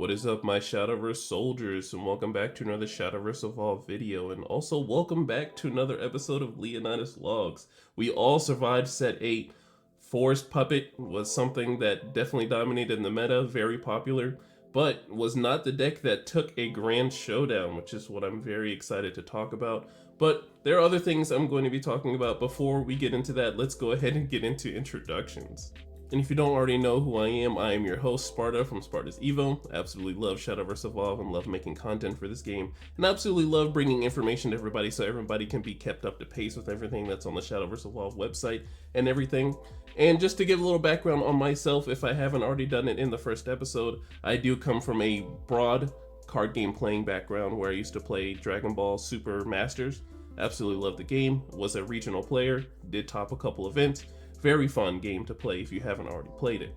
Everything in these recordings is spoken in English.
What is up, my Shadowverse soldiers, and welcome back to another Shadowverse Evolved video, and also welcome back to another episode of Leonida's Logs. We all survived set 8. Forest Puppet was something that definitely dominated in the meta, very popular, but was not the deck that took a grand showdown, which is what I'm very excited to talk about. But there are other things I'm going to be talking about. Before we get into that, let's go ahead and get into introductions. And if you don't already know who I am your host, Sparta from Sparta's Evo. I absolutely love Shadowverse Evolve and love making content for this game. And I absolutely love bringing information to everybody so everybody can be kept up to pace with everything that's on the Shadowverse Evolve website and everything. And just to give a little background on myself, if I haven't already done it in the first episode, I do come from a broad card game playing background where I used to play Dragon Ball Super Masters. Absolutely loved the game, was a regional player, did top a couple events. Very fun game to play if you haven't already played it.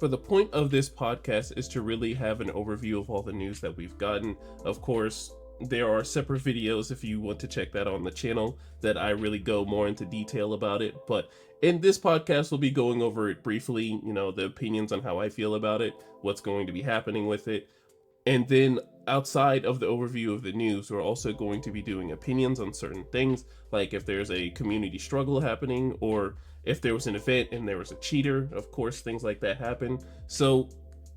But the point of this podcast is to really have an overview of all the news that we've gotten. Of course, there are separate videos if you want to check that on the channel that I really go more into detail about it. But in this podcast, we'll be going over it briefly, the opinions on how I feel about it, what's going to be happening with it. And then outside of the overview of the news, we're also going to be doing opinions on certain things, like if there's a community struggle happening, or if there was an event and there was a cheater. Of course, things like that happen. So,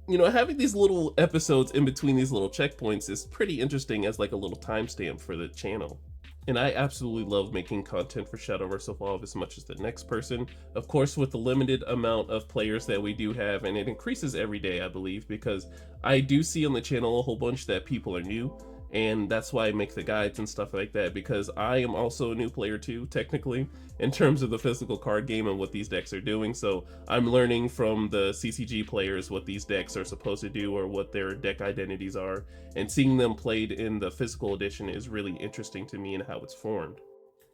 having these little episodes in between these little checkpoints is pretty interesting as like a little timestamp for the channel. And I absolutely love making content for Shadowverse Evolve as much as the next person. Of course, with the limited amount of players that we do have, and it increases every day, I believe, because I do see on the channel a whole bunch that people are new, and that's why I make the guides and stuff like that, because I am also a new player too, technically, in terms of the physical card game and what these decks are doing. So I'm learning from the CCG players what these decks are supposed to do or what their deck identities are, and seeing them played in the physical edition is really interesting to me and how it's formed.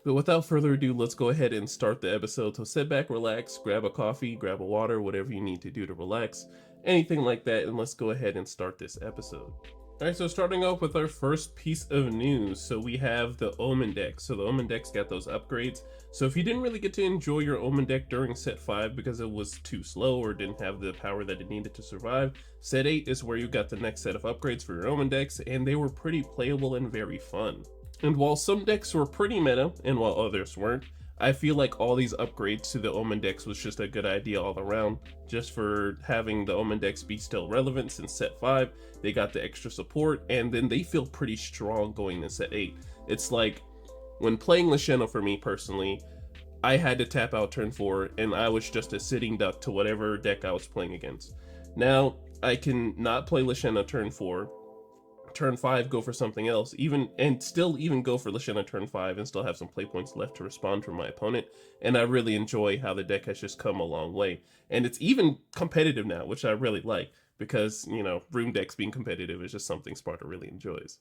But without further ado, let's go ahead and start the episode. So sit back, relax, grab a coffee, grab a water, whatever you need to do to relax, anything like that, and let's go ahead and start this episode. Alright, so starting off with our first piece of news, so we have the Omen deck. So the Omen deck's got those upgrades. So if you didn't really get to enjoy your Omen deck during set 5 because it was too slow or didn't have the power that it needed to survive, set 8 is where you got the next set of upgrades for your Omen decks, and they were pretty playable and very fun. And while some decks were pretty meta, and while others weren't, I feel like all these upgrades to the Omen decks was just a good idea all around, just for having the Omen decks be still relevant since set 5, they got the extra support, and then they feel pretty strong going to set 8. It's like, when playing Lashena for me personally, I had to tap out turn 4, and I was just a sitting duck to whatever deck I was playing against. Now, I can not play Lashena turn 4, turn 5 go for something else, still go for Lashena turn 5 and still have some play points left to respond from my opponent, and I really enjoy how the deck has just come a long way. And it's even competitive now, which I really like, because, room decks being competitive is just something Sparta really enjoys.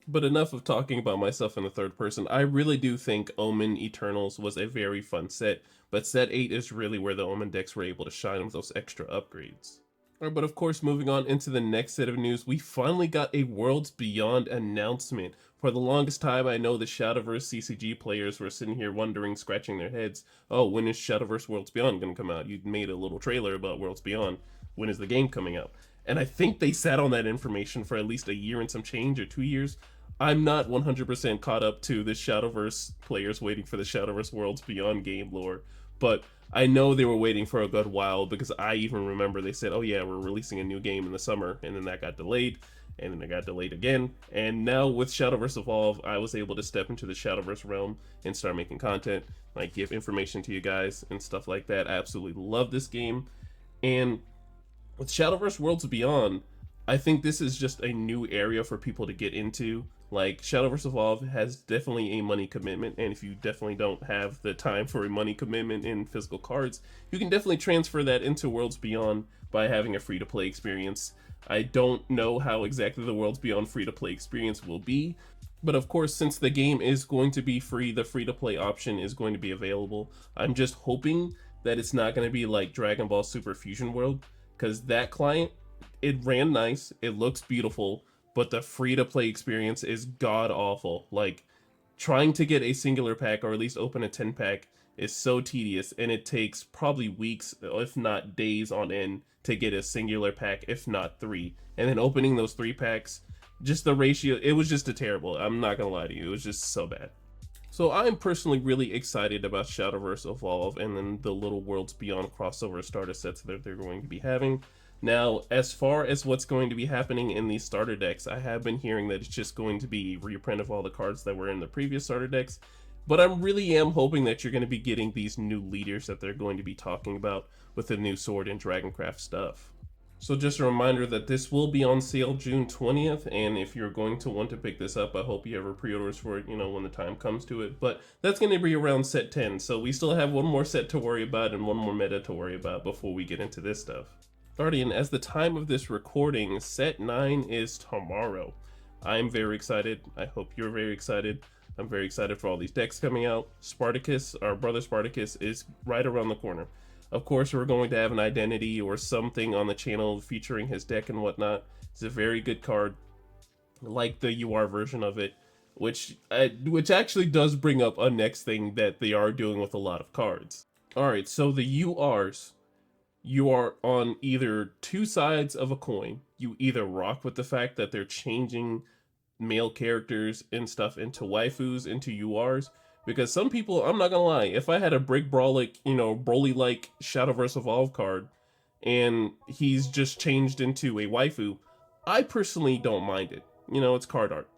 But enough of talking about myself in the third person. I really do think Omen Eternals was a very fun set, but set 8 is really where the Omen decks were able to shine with those extra upgrades. But of course, moving on into the next set of news, we finally got a Worlds Beyond announcement. For the longest time, I know the Shadowverse CCG players were sitting here wondering, scratching their heads, oh, when is Shadowverse Worlds Beyond going to come out? You made a little trailer about Worlds Beyond. When is the game coming out? And I think they sat on that information for at least a year and some change, or 2 years. I'm not 100% caught up to the Shadowverse players waiting for the Shadowverse Worlds Beyond game lore, but I know they were waiting for a good while, because I even remember they said, oh yeah, we're releasing a new game in the summer, and then that got delayed, and then it got delayed again, and now with Shadowverse Evolve, I was able to step into the Shadowverse realm and start making content, like give information to you guys and stuff like that. I absolutely love this game, and with Shadowverse Worlds Beyond, I think this is just a new area for people to get into. Like, Shadowverse Evolve has definitely a money commitment, and if you definitely don't have the time for a money commitment in physical cards, you can definitely transfer that into Worlds Beyond by having a free-to-play experience. I don't know how exactly the Worlds Beyond free-to-play experience will be, but of course, since the game is going to be free, the free-to-play option is going to be available. I'm just hoping that it's not going to be like Dragon Ball Super Fusion World, because that client, it ran nice, it looks beautiful, but the free-to-play experience is god-awful. Like, trying to get a singular pack, or at least open a 10-pack, is so tedious, and it takes probably weeks, if not days on end, to get a singular pack, if not three. And then opening those 3 packs, just the ratio, it was just a terrible. I'm not gonna lie to you, it was just so bad. So I'm personally really excited about Shadowverse Evolve and then the Little Worlds Beyond crossover starter sets that they're going to be having. Now, as far as what's going to be happening in these starter decks, I have been hearing that it's just going to be a reprint of all the cards that were in the previous starter decks, but I really am hoping that you're going to be getting these new leaders that they're going to be talking about with the new Sword and Dragoncraft stuff. So just a reminder that this will be on sale June 20th, and if you're going to want to pick this up, I hope you have a pre-orders for it, when the time comes to it. But that's going to be around set 10, so we still have one more set to worry about and one more meta to worry about before we get into this stuff. Guardian, as the time of this recording, set 9 is tomorrow. I'm very excited. I hope you're very excited. I'm very excited for all these decks coming out. Spartacus, our brother Spartacus, is right around the corner. Of course, we're going to have an identity or something on the channel featuring his deck and whatnot. It's a very good card, like the UR version of it, which actually does bring up a next thing that they are doing with a lot of cards. Alright, so the URs, you are on either two sides of a coin. You either rock with the fact that they're changing male characters and stuff into waifus, into URs, because some people, I'm not gonna lie, if I had a Brick Brawlic, Broly-like Shadowverse Evolve card, and he's just changed into a waifu, I personally don't mind it. It's card art.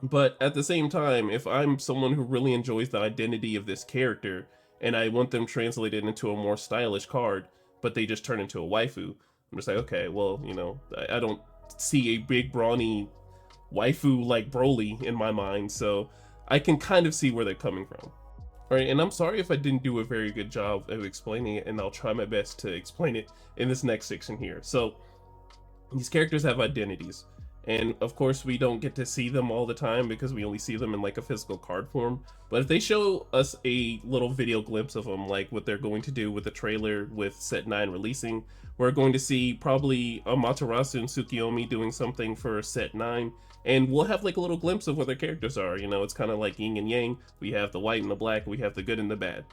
But at the same time, if I'm someone who really enjoys the identity of this character, and I want them translated into a more stylish card, but they just turn into a waifu, I'm just like, okay, well, I don't see a big brawny waifu like Broly in my mind, so I can kind of see where they're coming from. Alright, and I'm sorry if I didn't do a very good job of explaining it, and I'll try my best to explain it in this next section here. So, these characters have identities, and of course we don't get to see them all the time because we only see them in like a physical card form, but if they show us a little video glimpse of them, like what they're going to do with the trailer with set 9 releasing, we're going to see probably Amaterasu and Tsukiyomi doing something for set 9, and we'll have like a little glimpse of what their characters are. It's kind of like yin and yang. We have the white and the black, we have the good and the bad,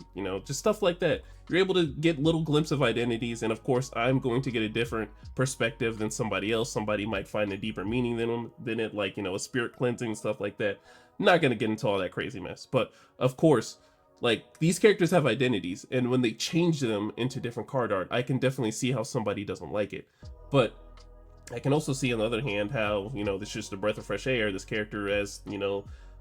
just stuff like that. You're able to get little glimpse of identities, and of course I'm going to get a different perspective than somebody else. Somebody might find a deeper meaning than it, like, a spirit cleansing, stuff like that. I'm not gonna get into all that crazy mess, but of course, like, these characters have identities, and when they change them into different card art, I can definitely see how somebody doesn't like it. But I can also see, on the other hand, how, this is just a breath of fresh air. This character has,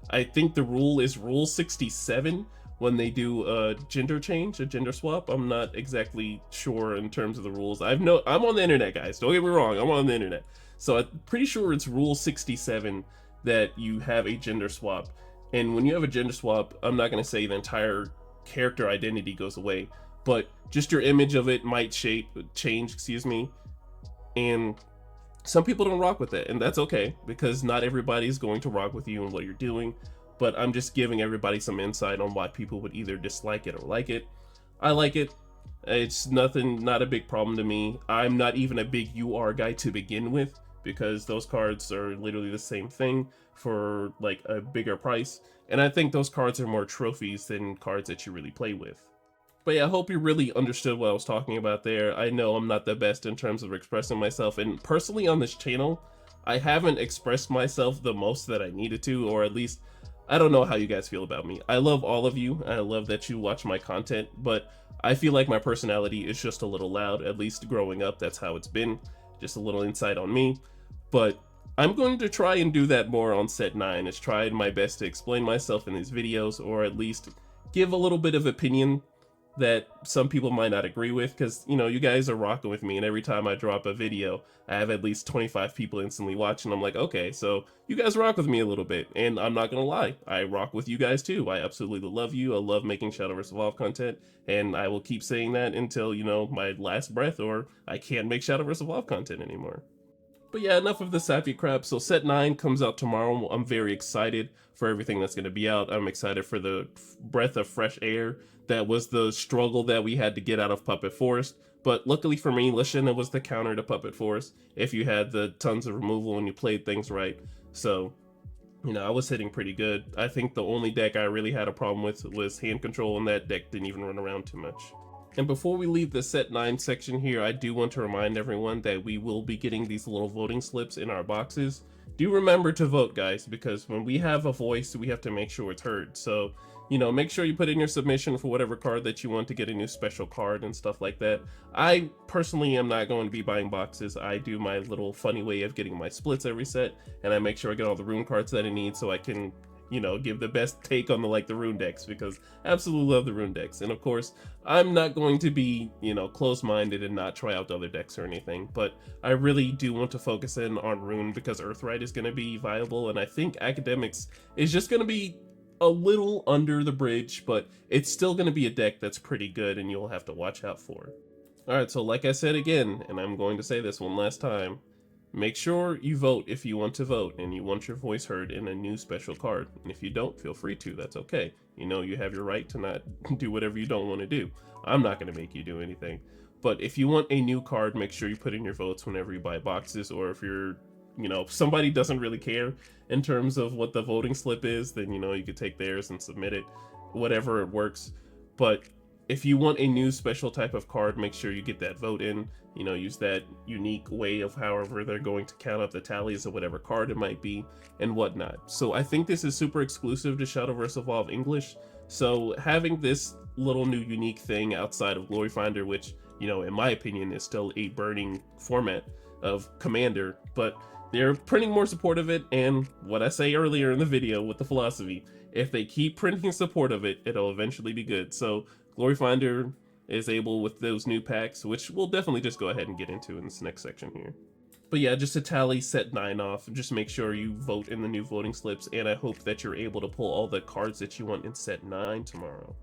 I think the rule is rule 67 when they do a gender change, a gender swap. I'm not exactly sure in terms of the rules. I'm on the internet, guys. Don't get me wrong. I'm on the internet. So I'm pretty sure it's rule 67 that you have a gender swap. And when you have a gender swap, I'm not going to say the entire character identity goes away, but just your image of it might change, and some people don't rock with it, and that's okay, because not everybody's going to rock with you and what you're doing, but I'm just giving everybody some insight on why people would either dislike it or like it. I like it. It's not a big problem to me. I'm not even a big UR guy to begin with, because those cards are literally the same thing for like a bigger price, and I think those cards are more trophies than cards that you really play with. But yeah, I hope you really understood what I was talking about there. I know I'm not the best in terms of expressing myself, and personally on this channel, I haven't expressed myself the most that I needed to, or at least, I don't know how you guys feel about me. I love all of you, and I love that you watch my content, but I feel like my personality is just a little loud. At least growing up, that's how it's been. Just a little insight on me. But I'm going to try and do that more on set 9. Is tried my best to explain myself in these videos, or at least give a little bit of opinion that some people might not agree with, because you guys are rocking with me, and every time I drop a video I have at least 25 people instantly watching. I'm like, okay, so you guys rock with me a little bit, and I'm not gonna lie, I rock with you guys too. I absolutely love you. I love making Shadowverse Evolve content, and I will keep saying that until my last breath, or I can't make Shadowverse Evolve content anymore. But yeah, enough of the sappy crap. So set 9 comes out tomorrow. I'm very excited for everything that's going to be out. I'm excited for the breath of fresh air that was the struggle that we had to get out of Puppet Forest. But luckily for me, Leonida was the counter to Puppet Forest if you had the tons of removal and you played things right. So You know, I was hitting pretty good. I think the only deck I really had a problem with was hand control, and that deck didn't even run around too much. And before we leave the set 9 section here, I do want to remind everyone that we will be getting these little voting slips in our boxes. Do remember to vote, guys, because when we have a voice, we have to make sure it's heard. So, you know, make sure you put in your submission for whatever card that you want to get a new special card and stuff like that. I personally am not going to be buying boxes. I do my little funny way of getting my splits every set, and I make sure I get all the rune cards that I need so I can, you know, give the best take on the rune decks, because I absolutely love the rune decks. And of course, I'm not going to be, you know, close-minded and not try out other decks or anything, but I really do want to focus in on rune because Earthright is going to be viable, and I think Academics is just going to be a little under the bridge, but it's still going to be a deck that's pretty good and you'll have to watch out for. Alright, so like I said again, and I'm going to say this one last time, make sure you vote if you want to vote and you want your voice heard in a new special card. And if you don't, feel free to, that's okay. You know, you have your right to not do whatever you don't want to do. I'm not going to make you do anything. But if you want a new card, make sure you put in your votes whenever you buy boxes, or if you're, you know, if somebody doesn't really care in terms of what the voting slip is, then, you know, you could take theirs and submit it, whatever it works. But if you want a new special type of card, make sure you get that vote in. You know, use that unique way of however they're going to count up the tallies of whatever card it might be and whatnot. So I think this is super exclusive to Shadowverse Evolve English. So having this little new unique thing outside of Glory Finder, which, you know, in my opinion is still a burning format of Commander, but they're printing more support of it, and what I say earlier in the video with the philosophy, if they keep printing support of it, it'll eventually be good. So Glory Finder is able with those new packs, which we'll definitely just go ahead and get into in this next section here. But yeah, just to tally set 9 off, just make sure you vote in the new voting slips, and I hope that you're able to pull all the cards that you want in set 9 tomorrow.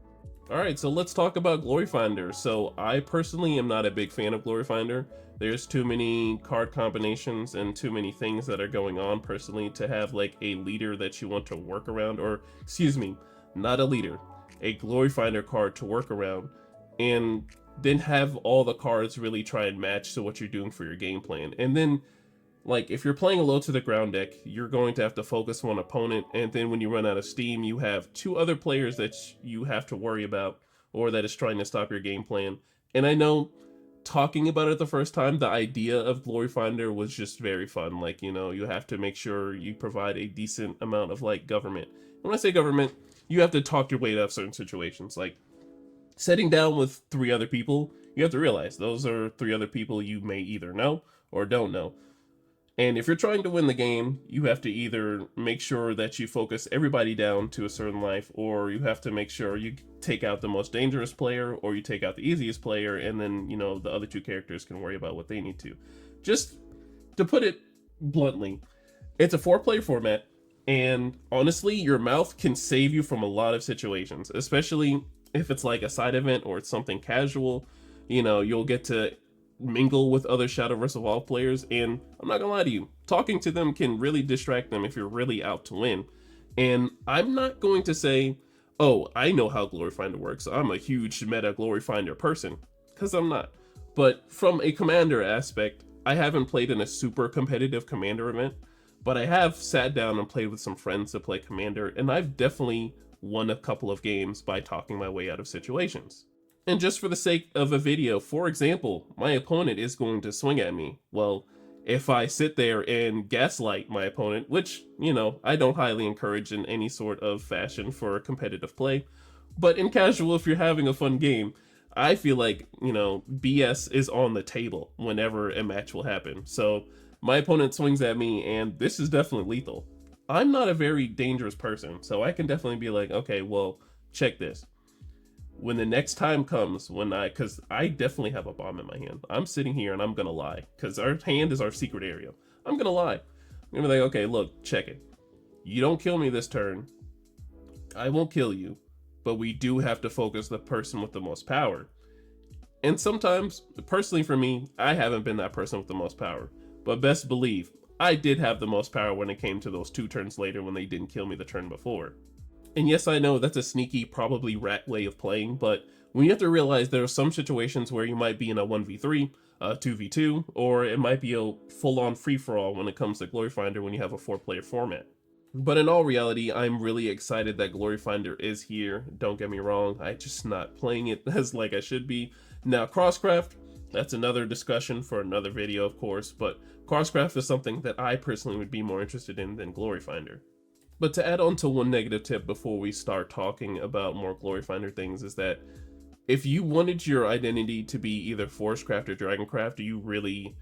Alright, so let's talk about Glory Finder. So I personally am not a big fan of Glory Finder. There's too many card combinations and too many things that are going on personally to have like a leader that you want to work around, or excuse me, not a leader, a Glory Finder card to work around, and then have all the cards really try and match to what you're doing for your game plan. And then, like, if you're playing a low to the ground deck, you're going to have to focus on opponent, and then when you run out of steam, you have 2 other players that you have to worry about, or that is trying to stop your game plan. And I know, talking about it the first time, the idea of Glory Finder was just very fun. Like, you know, you have to make sure you provide a decent amount of, like, government. And when I say government, you have to talk your way out of certain situations. Like, sitting down with 3 other people, you have to realize those are 3 other people you may either know or don't know. And if you're trying to win the game, you have to either make sure that you focus everybody down to a certain life, or you have to make sure you take out the most dangerous player, or you take out the easiest player, and then, you know, the other 2 characters can worry about what they need to. Just to put it bluntly, it's a 4-player format, and honestly, your mouth can save you from a lot of situations, especially if it's like a side event or it's something casual. You know, you'll get to mingle with other Shadowverse Evolve players, and I'm not gonna lie to you, talking to them can really distract them if you're really out to win. And I'm not going to say, oh, I know how Glory Finder works, I'm a huge meta Glory Finder person, because I'm not. But from a Commander aspect, I haven't played in a super competitive Commander event, but I have sat down and played with some friends to play Commander, and I've definitely won a couple of games by talking my way out of situations. And just for the sake of a video, for example, my opponent is going to swing at me. Well, if I sit there and gaslight my opponent, which, you know, I don't highly encourage in any sort of fashion for competitive play, but in casual, if you're having a fun game, I feel like, you know, BS is on the table whenever a match will happen. So my opponent swings at me, and this is definitely lethal. I'm not a very dangerous person, so I can definitely be like, okay, well, check this. When the next time comes, because I definitely have a bomb in my hand. I'm sitting here and I'm gonna lie, because our hand is our secret area. I'm gonna lie. I'm gonna be like, okay, look, check it. You don't kill me this turn, I won't kill you, but we do have to focus the person with the most power. And sometimes, personally for me, I haven't been that person with the most power. But best believe, I did have the most power when it came to those 2 turns later when they didn't kill me the turn before. And yes, I know that's a sneaky, probably rat way of playing, but when you have to realize there are some situations where you might be in a 1v3, a 2v2, or it might be a full-on free-for-all when it comes to Glory Finder when you have a 4-player format. But in all reality, I'm really excited that Glory Finder is here. Don't get me wrong, I just not playing it as like I should be. Now, Crosscraft, that's another discussion for another video, of course, but Crosscraft is something that I personally would be more interested in than Glory Finder. But to add on to one negative tip before we start talking about more Glory Finder things is that if you wanted your identity to be either Forestcraft or Dragoncraft, you really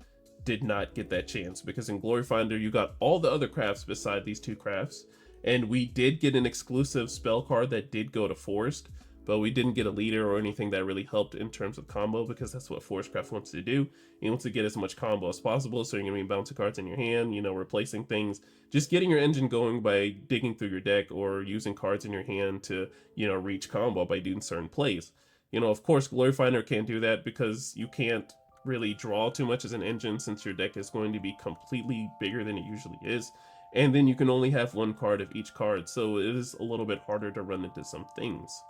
did not get that chance, because in Glory Finder you got all the other crafts beside these two crafts, and we did get an exclusive spell card that did go to Forest, but we didn't get a leader or anything that really helped in terms of combo, because that's what Forestcraft wants to do. He wants to get as much combo as possible, so you're gonna be bouncing cards in your hand, you know, replacing things, just getting your engine going by digging through your deck or using cards in your hand to, you know, reach combo by doing certain plays. You know, of course, Glory Finder can't do that because you can't really draw too much as an engine, since your deck is going to be completely bigger than it usually is. And then you can only have one card of each card, so it is a little bit harder to run into some things.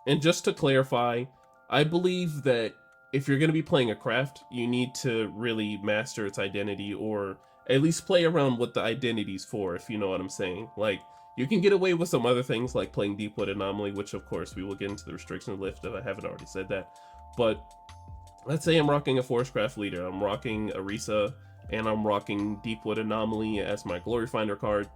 And just to clarify, I believe that if you're going to be playing a craft, you need to really master its identity, or at least play around what the identity's for, if you know what I'm saying. Like, you can get away with some other things like playing Deepwood Anomaly, which of course we will get into the restrictions list if I haven't already said that. But let's say I'm rocking a Forestcraft leader, I'm rocking Arisa, and I'm rocking Deepwood Anomaly as my Glory Finder card,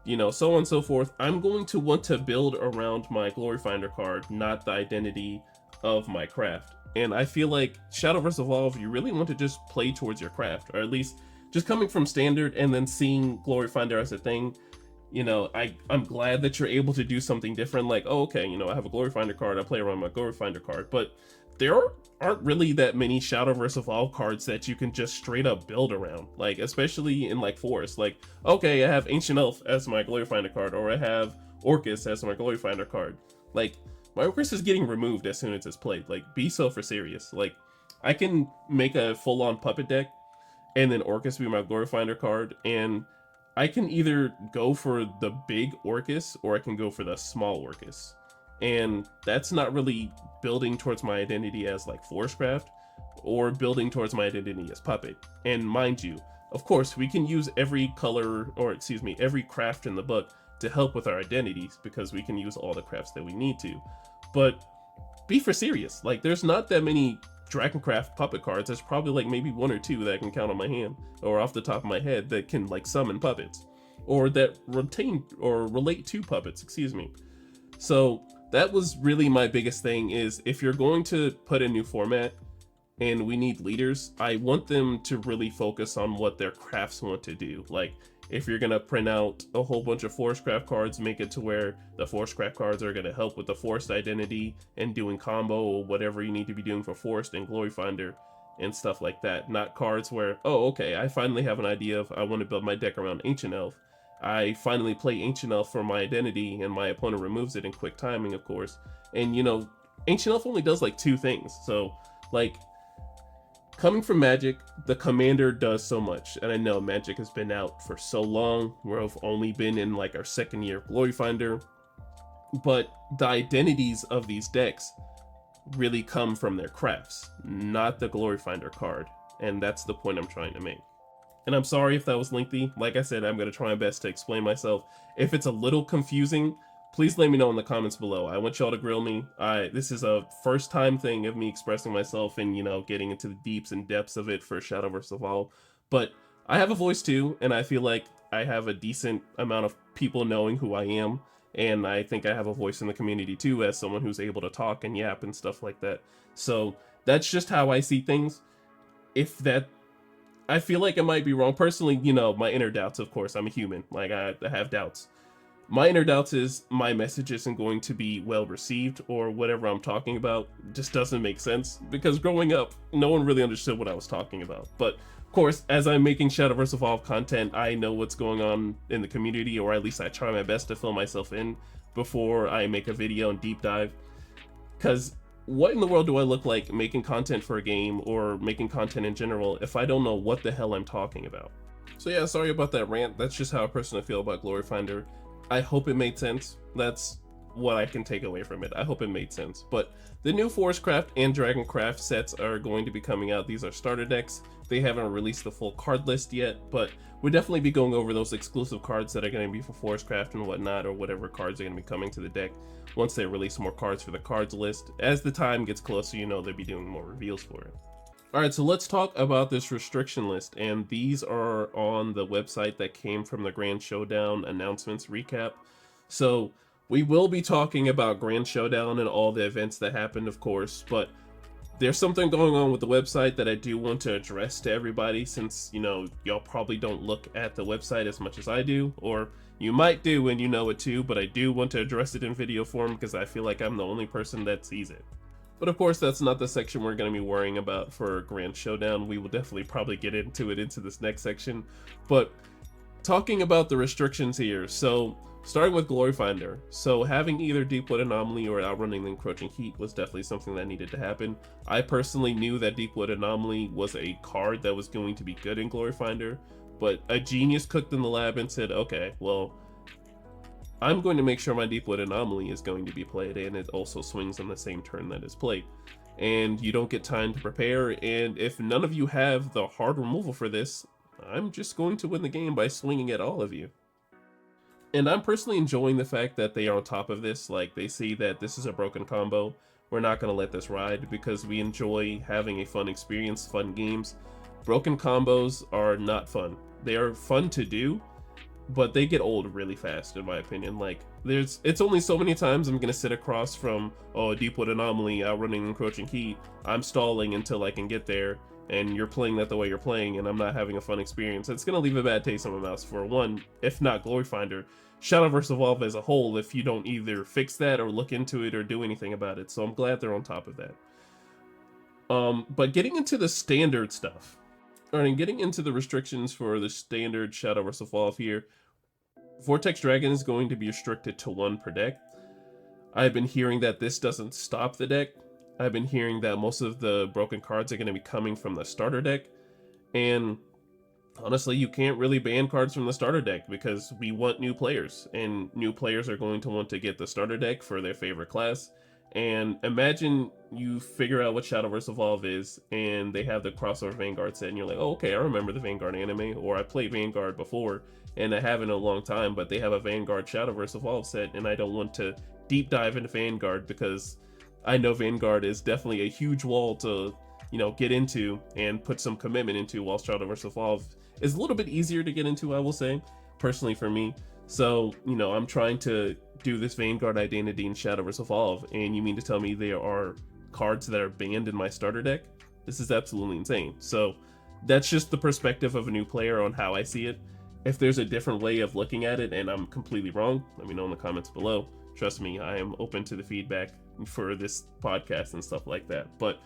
you know, so on and so forth. I'm going to want to build around my Glory Finder card, not the identity of my craft. And I feel like Shadowverse Evolve, you really want to just play towards your craft, or at least just coming from standard and then seeing Glory Finder as a thing. You know, I'm glad that you're able to do something different, like, oh, okay, you know, I have a Glory Finder card, I play around my Glory Finder card, but there aren't really that many Shadowverse Evolve cards that you can just straight up build around, like, especially in, like, Forest. Like, okay, I have Ancient Elf as my Glory Finder card, or I have Orcus as my Glory Finder card. Like, my Orcus is getting removed as soon as it's played. Like, be so for serious. Like, I can make a full-on puppet deck, and then Orcus be my Glory Finder card, and I can either go for the big Orcus, or I can go for the small Orcus. And that's not really building towards my identity as like Forestcraft, or building towards my identity as Puppet. And mind you, of course, we can use every color, or excuse me, every craft in the book to help with our identities, because we can use all the crafts that we need to. But be for serious, like, there's not that many Dragoncraft puppet cards. There's probably like maybe one or two that I can count on my hand, or off the top of my head, that can like summon puppets, or that retain or relate to puppets, excuse me. So that was really my biggest thing, is if you're going to put a new format and we need leaders, I want them to really focus on what their crafts want to do. Like, if you're gonna print out a whole bunch of Forestcraft cards, make it to where the Forestcraft cards are gonna help with the Forest identity and doing combo or whatever you need to be doing for Forest and Glory Finder and stuff like that. Not cards where, oh, okay, I finally have an idea of I want to build my deck around Ancient Elf. I finally play Ancient Elf for my identity, and my opponent removes it in quick timing, of course. And, you know, Ancient Elf only does like two things. So, like, coming from Magic, the Commander does so much. And I know Magic has been out for so long. We've only been in like our second year of Glory Finder. But the identities of these decks really come from their crafts, not the Glory Finder card. And that's the point I'm trying to make. And I'm sorry if that was lengthy. Like I said, I'm going to try my best to explain myself. If it's a little confusing, please let me know in the comments below. I want y'all to grill me. This is a first time thing of me expressing myself and, you know, getting into the deeps and depths of it for Shadowverse Evolve. But I have a voice too, and I feel like I have a decent amount of people knowing who I am. And I think I have a voice in the community too, as someone who's able to talk and yap and stuff like that. So that's just how I see things. If that, I feel like I might be wrong. Personally, you know, my inner doubts, of course, I'm a human. Like, I have doubts. My inner doubts is my message isn't going to be well received, or whatever I'm talking about just doesn't make sense, because growing up, no one really understood what I was talking about. But of course, as I'm making Shadowverse Evolve content, I know what's going on in the community, or at least I try my best to fill myself in before I make a video and deep dive. Because what in the world do I look like making content for a game, or making content in general, if I don't know what the hell I'm talking about? So yeah, sorry about that rant. That's just how I personally feel about Glory Finder. I hope it made sense. That's what I can take away from it. I hope it made sense. But the new Forestcraft and Dragoncraft sets are going to be coming out. These are starter decks. They haven't released the full card list yet, but we'll definitely be going over those exclusive cards that are going to be for Forestcraft and whatnot, or whatever cards are going to be coming to the deck once they release more cards for the cards list. As the time gets closer, you know, they'll be doing more reveals for it. Alright, so let's talk about this restriction list, and these are on the website that came from the Grand Showdown announcements recap. So we will be talking about Grand Showdown and all the events that happened, of course, but there's something going on with the website that I do want to address to everybody, since, you know, y'all probably don't look at the website as much as I do, or you might do and you know it too, but I do want to address it in video form because I feel like I'm the only person that sees it. But of course, that's not the section we're going to be worrying about for Grand Showdown. We will definitely probably get into it into this next section. But talking about the restrictions here, so starting with Glory Finder. So having either Deepwood Anomaly or Outrunning the Encroaching Heat was definitely something that needed to happen. I personally knew that Deepwood Anomaly was a card that was going to be good in Glory Finder, but a genius cooked in the lab and said, okay, well, I'm going to make sure my Deepwood Anomaly is going to be played, and it also swings on the same turn that it's played. And you don't get time to prepare, and if none of you have the hard removal for this, I'm just going to win the game by swinging at all of you. And I'm personally enjoying the fact that they are on top of this. Like, they see that this is a broken combo. We're not going to let this ride because we enjoy having a fun experience, fun games. Broken combos are not fun. They are fun to do, but they get old really fast, in my opinion. Like, it's only so many times I'm going to sit across from, oh, Deepwood Anomaly, Outrunning Encroaching Heat. I'm stalling until I can get there, and you're playing that the way you're playing, and I'm not having a fun experience. It's going to leave a bad taste in my mouth for one, if not Glory Finder, Shadowverse Evolve as a whole, if you don't either fix that or look into it or do anything about it. So I'm glad they're on top of that. But getting into the standard stuff, and getting into the restrictions for the standard Shadowverse Evolve here, Vortex Dragon is going to be restricted to 1 per deck. I've been hearing that this doesn't stop the deck. I've been hearing that most of the broken cards are going to be coming from the starter deck, and honestly, you can't really ban cards from the starter deck because we want new players, and new players are going to want to get the starter deck for their favorite class. And imagine you figure out what Shadowverse Evolve is, and they have the crossover Vanguard set, and you're like, oh, okay, I remember the Vanguard anime, or I played Vanguard before, and I haven't in a long time, but they have a Vanguard Shadowverse Evolve set, and I don't want to deep dive into Vanguard because I know Vanguard is definitely a huge wall to, you know, get into and put some commitment into, while Shadowverse Evolve is a little bit easier to get into, I will say, personally for me. So, you know, I'm trying to do this Vanguard identity in Shadowverse Evolve, and you mean to tell me there are cards that are banned in my starter deck? This is absolutely insane. So that's just the perspective of a new player on how I see it. If there's a different way of looking at it and I'm completely wrong, let me know in the comments below. Trust me, I am open to the feedback for this podcast and stuff like that. But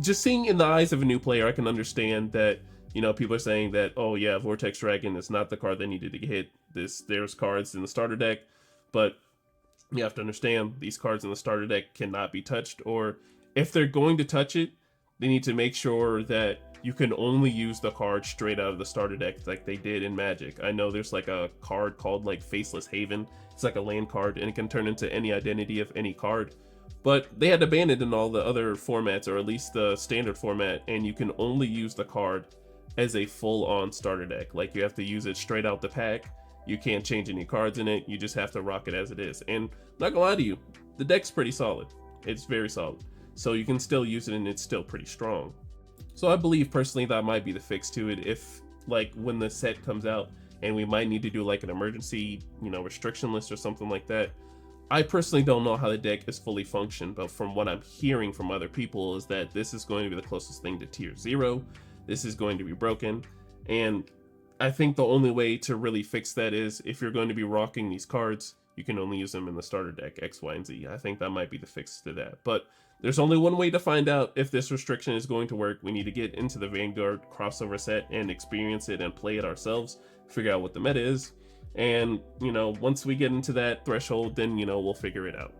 just seeing in the eyes of a new player, I can understand that, you know, people are saying that, oh yeah, Vortex Dragon is not the card that needed to hit. There's cards in the starter deck, but you have to understand these cards in the starter deck cannot be touched, or if they're going to touch it, they need to make sure that you can only use the card straight out of the starter deck like they did in Magic. I know there's like a card called like Faceless Haven. It's like a land card, and it can turn into any identity of any card. But they had to ban it in all the other formats, or at least the standard format, and you can only use the card as a full-on starter deck. Like, you have to use it straight out the pack. You can't change any cards in it. You just have to rock it as it is. And not gonna lie to you, the deck's pretty solid. It's very solid. So you can still use it, and it's still pretty strong. So I believe personally that might be the fix to it. If, like, when the set comes out and we might need to do like an emergency, you know, restriction list or something like that. I personally don't know how the deck is fully functioned, but from what I'm hearing from other people is that this is going to be the closest thing to tier 0. This is going to be broken, and I think the only way to really fix that is if you're going to be rocking these cards, you can only use them in the starter deck, X, Y, and Z. I think that might be the fix to that. But there's only one way to find out if this restriction is going to work. We need to get into the Vanguard crossover set and experience it and play it ourselves, figure out what the meta is. And, you know, once we get into that threshold, then, you know, we'll figure it out.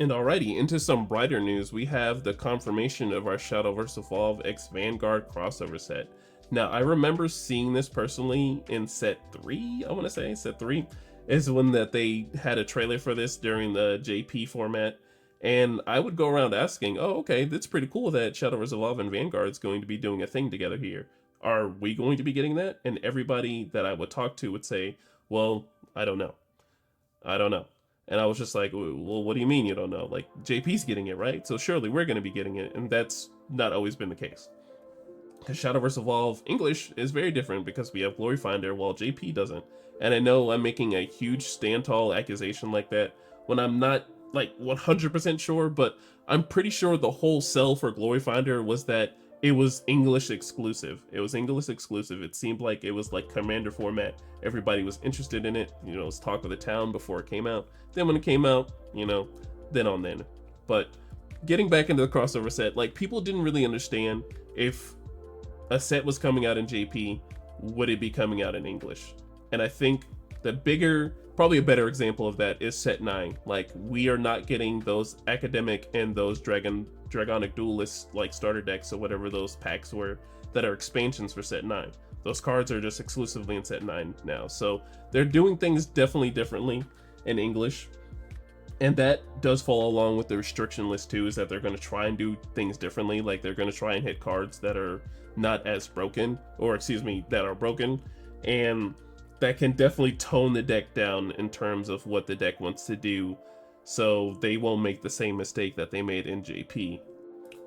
And alrighty, into some brighter news, we have the confirmation of our Shadowverse Evolve X Vanguard crossover set. Now, I remember seeing this personally in set 3, I want to say, set 3. is when that they had a trailer for this during the JP format. And I would go around asking, oh, okay, that's pretty cool that Shadowverse Evolve and Vanguard's going to be doing a thing together here. Are we going to be getting that? And everybody that I would talk to would say, well, I don't know. I don't know. And I was just like, well, what do you mean you don't know? Like, JP's getting it, right? So surely we're going to be getting it. And that's not always been the case. Because Shadowverse Evolve English is very different because we have Glory Finder while JP doesn't. And I know I'm making a huge stand tall accusation like that when I'm not like 100% sure, but I'm pretty sure the whole sell for Glory Finder was that it was English exclusive. It was English exclusive. It seemed like it was like Commander format. Everybody was interested in it. You know, it was talk of the town before it came out. Then when it came out, you know, then on then. But getting back into the crossover set, like people didn't really understand if a set was coming out in JP, would it be coming out in English? And I think the bigger, probably a better example of that is set 9. Like, we are not getting those academic and those dragonic duelist like starter decks or whatever those packs were that are expansions for set 9. Those cards are just exclusively in set 9 now. So they're doing things definitely differently in English. And that does follow along with the restriction list too, is that they're going to try and do things differently. Like, they're going to try and hit cards that are not as broken, or excuse me, that are broken. And that can definitely tone the deck down in terms of what the deck wants to do, so they won't make the same mistake that they made in JP.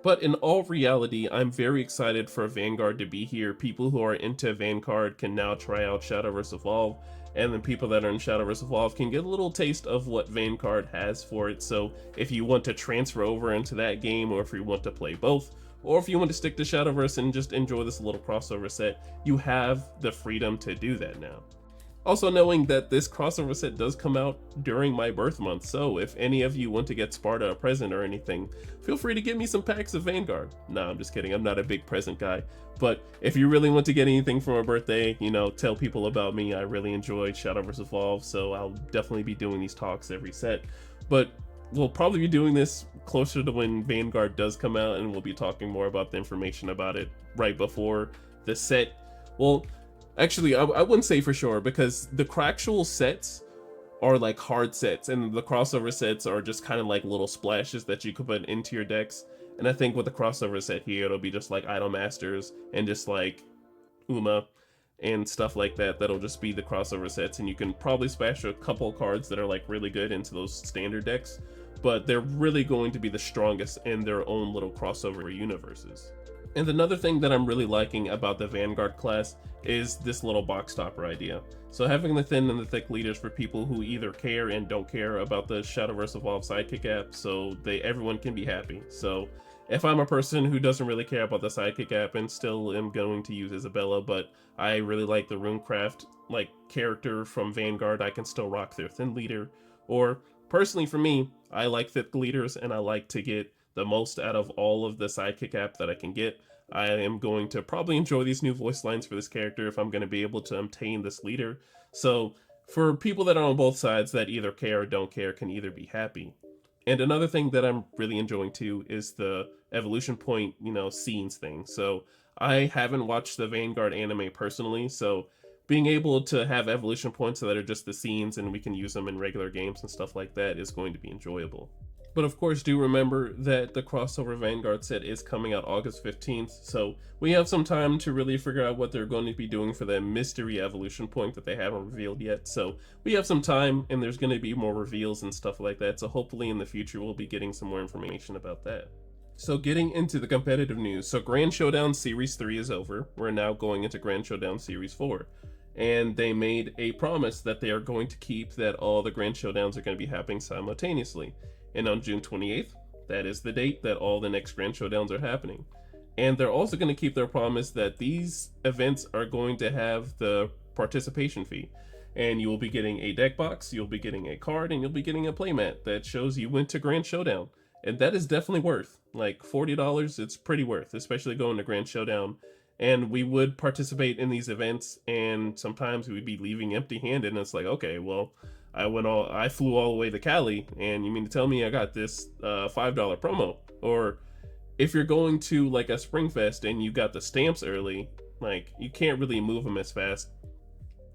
But in all reality, I'm very excited for Vanguard to be here. People who are into Vanguard can now try out Shadowverse Evolve, and then people that are in Shadowverse Evolve can get a little taste of what Vanguard has for it. So if you want to transfer over into that game, or if you want to play both, or if you want to stick to Shadowverse and just enjoy this little crossover set, you have the freedom to do that now. Also knowing that this crossover set does come out during my birth month, so if any of you want to get Sparta a present or anything, feel free to give me some packs of Vanguard. Nah, I'm just kidding, I'm not a big present guy. But if you really want to get anything for my birthday, you know, tell people about me. I really enjoy Shadowverse Evolve, so I'll definitely be doing these talks every set. But we'll probably be doing this closer to when Vanguard does come out, and we'll be talking more about the information about it right before the set. Well, actually, I wouldn't say for sure, because the actual sets are like hard sets, and the crossover sets are just kind of like little splashes that you could put into your decks. And I think with the crossover set here, it'll be just like Idol Masters and just like Uma and stuff like that. That'll just be the crossover sets, and you can probably splash a couple cards that are like really good into those standard decks, but they're really going to be the strongest in their own little crossover universes. And another thing that I'm really liking about the Vanguard class is this little box topper idea. So having the thin and the thick leaders for people who either care and don't care about the Shadowverse Evolve Sidekick app, so everyone can be happy. So if I'm a person who doesn't really care about the Sidekick app and still am going to use Isabella, but I really like the Runecraft like character from Vanguard, I can still rock their thin leader. Or personally for me, I like thick leaders and I like to get the most out of all of the Sidekick app that I can get. I am going to probably enjoy these new voice lines for this character if I'm going to be able to obtain this leader. So for people that are on both sides that either care or don't care can either be happy. And another thing that I'm really enjoying too is the evolution point, you know, scenes thing. So I haven't watched the Vanguard anime personally, so being able to have evolution points that are just the scenes and we can use them in regular games and stuff like that is going to be enjoyable. But of course, do remember that the crossover Vanguard set is coming out August 15th, so we have some time to really figure out what they're going to be doing for that mystery evolution point that they haven't revealed yet. So we have some time, and there's going to be more reveals and stuff like that, so hopefully in the future we'll be getting some more information about that. So getting into the competitive news, so Grand Showdown Series 3 is over. We're now going into Grand Showdown Series 4. And they made a promise that they are going to keep that all the Grand Showdowns are going to be happening simultaneously. And on June 28th, that is the date that all the next Grand Showdowns are happening. And they're also going to keep their promise that these events are going to have the participation fee. And you will be getting a deck box, you'll be getting a card, and you'll be getting a playmat that shows you went to Grand Showdown. And that is definitely worth. Like $40, it's pretty worth, especially going to Grand Showdown. And we would participate in these events, and sometimes we'd be leaving empty-handed, and it's like, okay, well, I flew all the way to Cali, and you mean to tell me I got this $5 promo? Or if you're going to like a Springfest and you got the stamps early, like you can't really move them as fast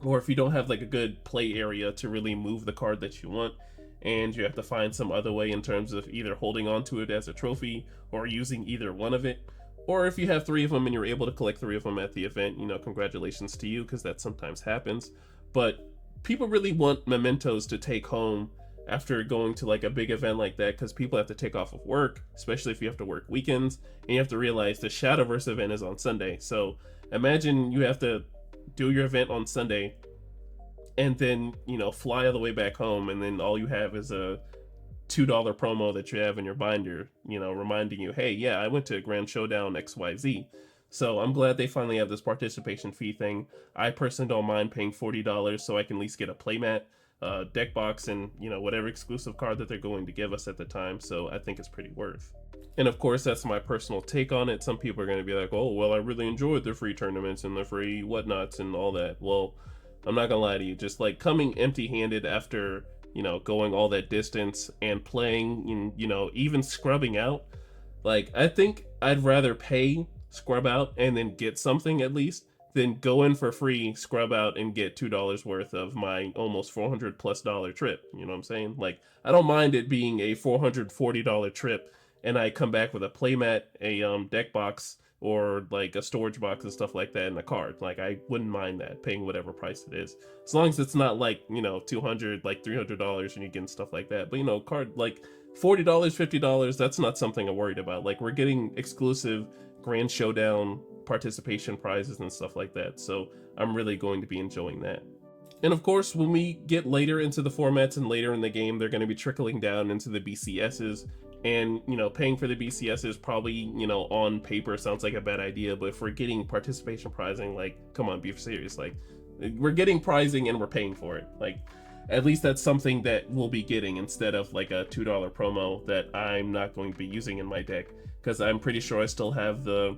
or if you don't have like a good play area to really move the card that you want, and you have to find some other way in terms of either holding on to it as a trophy or using either one of it. Or if you have 3 of them and you're able to collect 3 of them at the event, you know, congratulations to you, because that sometimes happens. But people really want mementos to take home after going to like a big event like that, because people have to take off of work, especially if you have to work weekends, and you have to realize the Shadowverse event is on Sunday. So imagine you have to do your event on Sunday and then, you know, fly all the way back home, and then all you have is a $2 promo that you have in your binder, you know, reminding you, hey, yeah, I went to Grand Showdown XYZ. So I'm glad they finally have this participation fee thing. I personally don't mind paying $40 so I can at least get a playmat, deck box, and, you know, whatever exclusive card that they're going to give us at the time. So I think it's pretty worth. And of course, that's my personal take on it. Some people are going to be like, oh, well, I really enjoyed the free tournaments and the free whatnots and all that. Well, I'm not gonna lie to you, just like coming empty-handed after, you know, going all that distance and playing, you know, even scrubbing out, like, I think I'd rather pay, scrub out, and then get something at least, than go in for free, scrub out, and get $2 worth of my almost $400+ trip. You know what I'm saying? Like, I don't mind it being a $440 trip, and I come back with a playmat, a deck box, or like a storage box and stuff like that, and a card. Like, I wouldn't mind that, paying whatever price it is, as long as it's not like, you know, $200, like $300 and you get stuff like that. But, you know, card like $40, $50, that's not something I'm worried about. Like, we're getting exclusive Grand Showdown participation prizes and stuff like that, so I'm really going to be enjoying that. And of course, when we get later into the formats and later in the game, they're going to be trickling down into the BCSs. And, you know, paying for the BCSs probably, you know, on paper sounds like a bad idea, but if we're getting participation prizing, like, come on, be serious. Like, we're getting prizing and we're paying for it. Like, at least that's something that we'll be getting instead of like a $2 promo that I'm not going to be using in my deck, because I'm pretty sure I still have the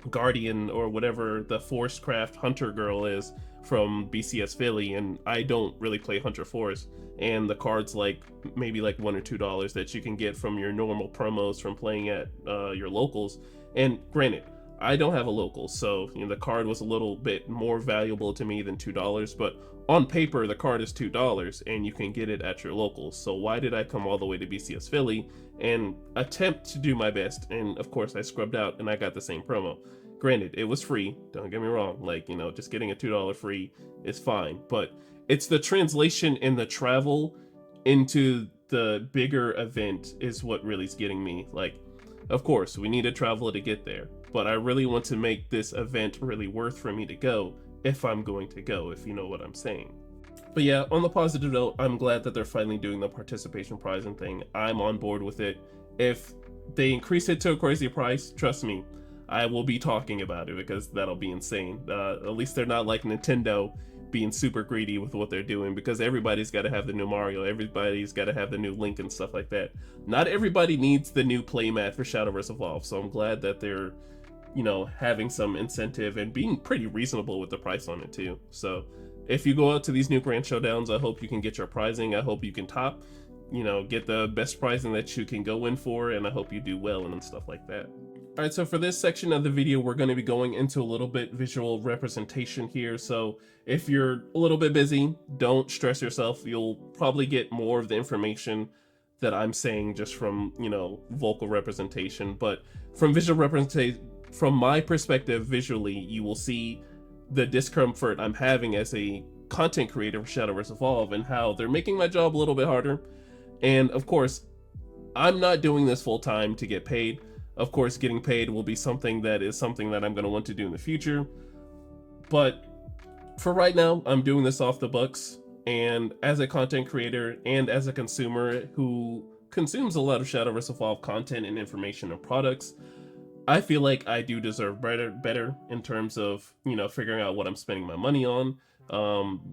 Guardian or whatever the Forest Craft Hunter girl is from BCS Philly, and I don't really play Hunter Forest, and the card's like maybe like $1 or $2 that you can get from your normal promos from playing at your locals. And granted, I don't have a local, so, you know, the card was a little bit more valuable to me than $2, but on paper the card is $2 and you can get it at your locals. So why did I come all the way to BCS Philly and attempt to do my best? And of course I scrubbed out and I got the same promo. Granted, it was free, don't get me wrong, like, you know, just getting a $2 free is fine, but it's the translation and the travel into the bigger event is what really is getting me. Like, of course, we need to travel to get there, but I really want to make this event really worth for me to go, if I'm going to go, if you know what I'm saying. But yeah, on the positive note, I'm glad that they're finally doing the participation pricing thing. I'm on board with it. If they increase it to a crazy price, trust me, I will be talking about it, because that'll be insane. At least they're not like Nintendo being super greedy with what they're doing, because everybody's got to have the new Mario, everybody's got to have the new Link and stuff like that. Not everybody needs the new playmat for Shadowverse Evolved, so I'm glad that they're, you know, having some incentive and being pretty reasonable with the price on it too. So if you go out to these new Grand Showdowns, I hope you can get your prizing. I hope you can top, you know, get the best prizing that you can go in for, and I hope you do well and stuff like that. Alright, so for this section of the video, we're going to be going into a little bit visual representation here. So if you're a little bit busy, don't stress yourself. You'll probably get more of the information that I'm saying just from, you know, vocal representation. But from visual representation, from my perspective, visually, you will see the discomfort I'm having as a content creator for Shadowverse Evolve, and how they're making my job a little bit harder. And of course, I'm not doing this full time to get paid. Of course, getting paid will be something that I'm going to want to do in the future. But for right now, I'm doing this off the books. And as a content creator and as a consumer who consumes a lot of Shadowverse Evolve content and information and products, I feel like I do deserve better in terms of, you know, figuring out what I'm spending my money on,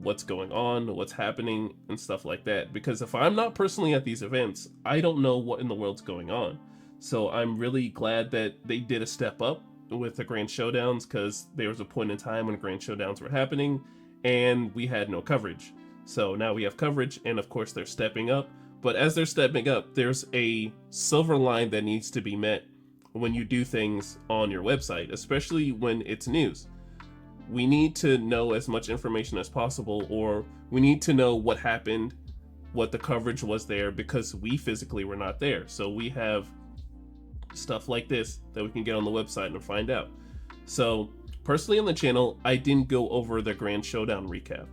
what's going on, what's happening, and stuff like that. Because if I'm not personally at these events, I don't know what in the world's going on. So I'm really glad that they did a step up with the Grand Showdowns, because there was a point in time when Grand Showdowns were happening and we had no coverage. So now we have coverage, and of course they're stepping up. But as they're stepping up, there's a silver line that needs to be met when you do things on your website, especially when it's news. we need to know as much information as possible, or we need to know what happened, what the coverage was there, because we physically were not there. So we have stuff like this that we can get on the website and find out. So personally on the channel, I didn't go over the Grand Showdown recap.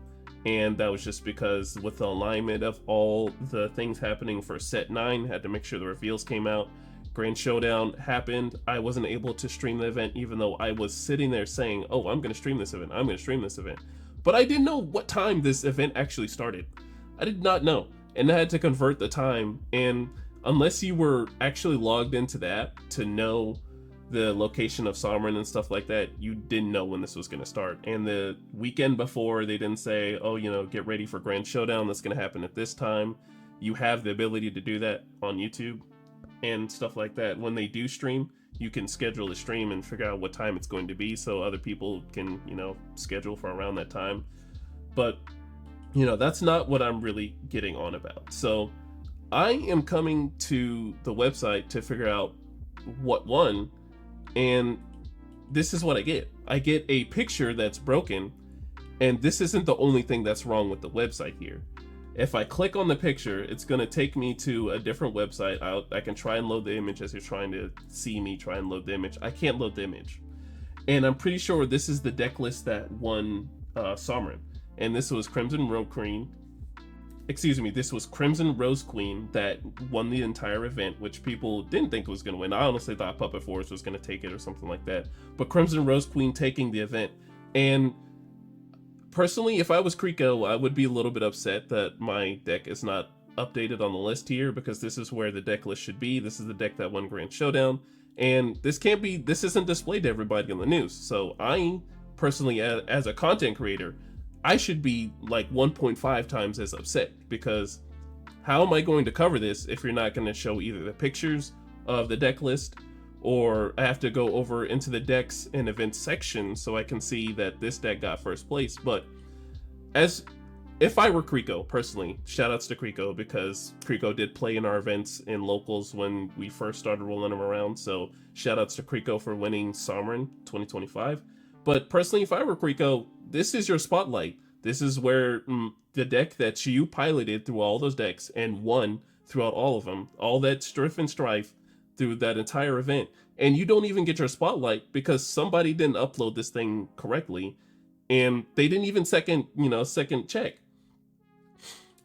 And that was just because with the alignment of all the things happening for set 9, had to make sure the reveals came out. Grand Showdown happened. I wasn't able to stream the event, even though I was sitting there saying, oh, I'm going to stream this event. I'm going to stream this event. But I didn't know what time this event actually started. I did not know. And I had to convert the time. And unless you were actually logged into the app to know the location of Sovereign and stuff like that, you didn't know when this was going to start. And the weekend before, they didn't say, oh, you know, get ready for Grand Showdown, that's going to happen at this time. You have the ability to do that on YouTube and stuff like that. When they do stream, you can schedule the stream and figure out what time it's going to be, so other people can, you know, schedule for around that time. But, you know, that's not what I'm really getting on about. So I am coming to the website to figure out what won. And this is what I get. I get a picture that's broken, and this isn't the only thing that's wrong with the website here. If I click on the picture, it's going to take me to a different website. I can try and load the image as you're trying to see me try and load the image. I can't load the image. And I'm pretty sure this is the deck list that won Sovereign. And this was Crimson Rose Queen. Excuse me, this was Crimson Rose Queen that won the entire event, which people didn't think was going to win. I honestly thought Puppet Force was going to take it or something like that. But Crimson Rose Queen taking the event. And personally, if I was Kriko, I would be a little bit upset that my deck is not updated on the list here, because this is where the deck list should be. This is the deck that won Grand Showdown. And this isn't displayed to everybody on the news. So I personally, as a content creator, I should be like 1.5 times as upset, because how am I going to cover this if you're not going to show either the pictures of the deck list, or I have to go over into the decks and events section so I can see that this deck got first place. But if I were Kriko, personally, shoutouts to Kriko, because Kriko did play in our events in locals when we first started rolling them around. So shoutouts to Kriko for winning Sovereign 2025. But personally, if I were Kriko, this is your spotlight. This is where the deck that you piloted through all those decks and won throughout all of them, all that strife and strife through that entire event, and you don't even get your spotlight because somebody didn't upload this thing correctly, and they didn't even second check.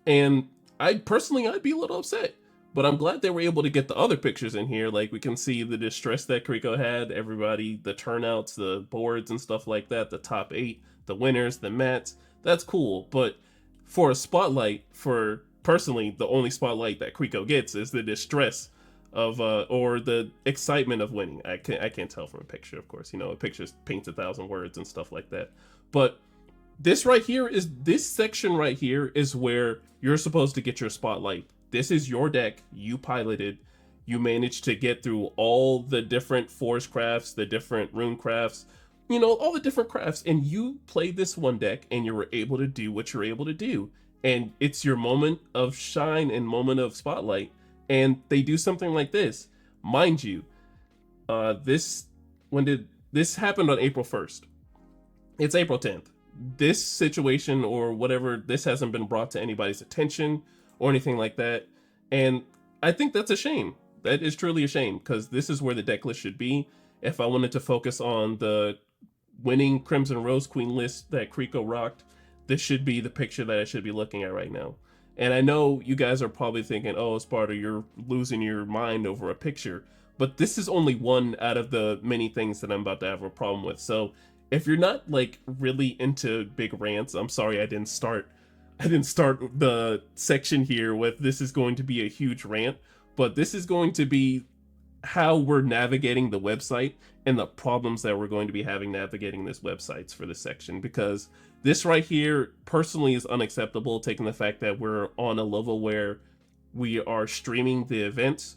And I'd be a little upset. But I'm glad they were able to get the other pictures in here. Like, we can see the distress that Kriko had, everybody, the turnouts, the boards and stuff like that, the top 8, the winners, the mats. That's cool. But for a spotlight, for personally, the only spotlight that Kriko gets is the distress of, or the excitement of winning. I can't tell from a picture, of course. You know, a picture paints 1,000 words and stuff like that. But this section right here is where you're supposed to get your spotlight. This is your deck, you piloted, you managed to get through all the different forest crafts, the different rune crafts, you know, all the different crafts, and you played this one deck and you were able to do what you're able to do. And it's your moment of shine and moment of spotlight, and they do something like this. Mind you, this happened on April 1st. It's April 10th. This situation or whatever, this hasn't been brought to anybody's attention or anything like that. And I think that's a shame. That is truly a shame, because this is where the deck list should be. If I wanted to focus on the winning Crimson Rose Queen list that Kriko rocked, this should be the picture that I should be looking at right now. And I know you guys are probably thinking, oh, Sparta, you're losing your mind over a picture. But this is only one out of the many things that I'm about to have a problem with. So if you're not like really into big rants, I'm sorry I didn't start the section here with this is going to be a huge rant, but this is going to be how we're navigating the website and the problems that we're going to be having navigating this websites for this section, because this right here personally is unacceptable, taking the fact that we're on a level where we are streaming the events.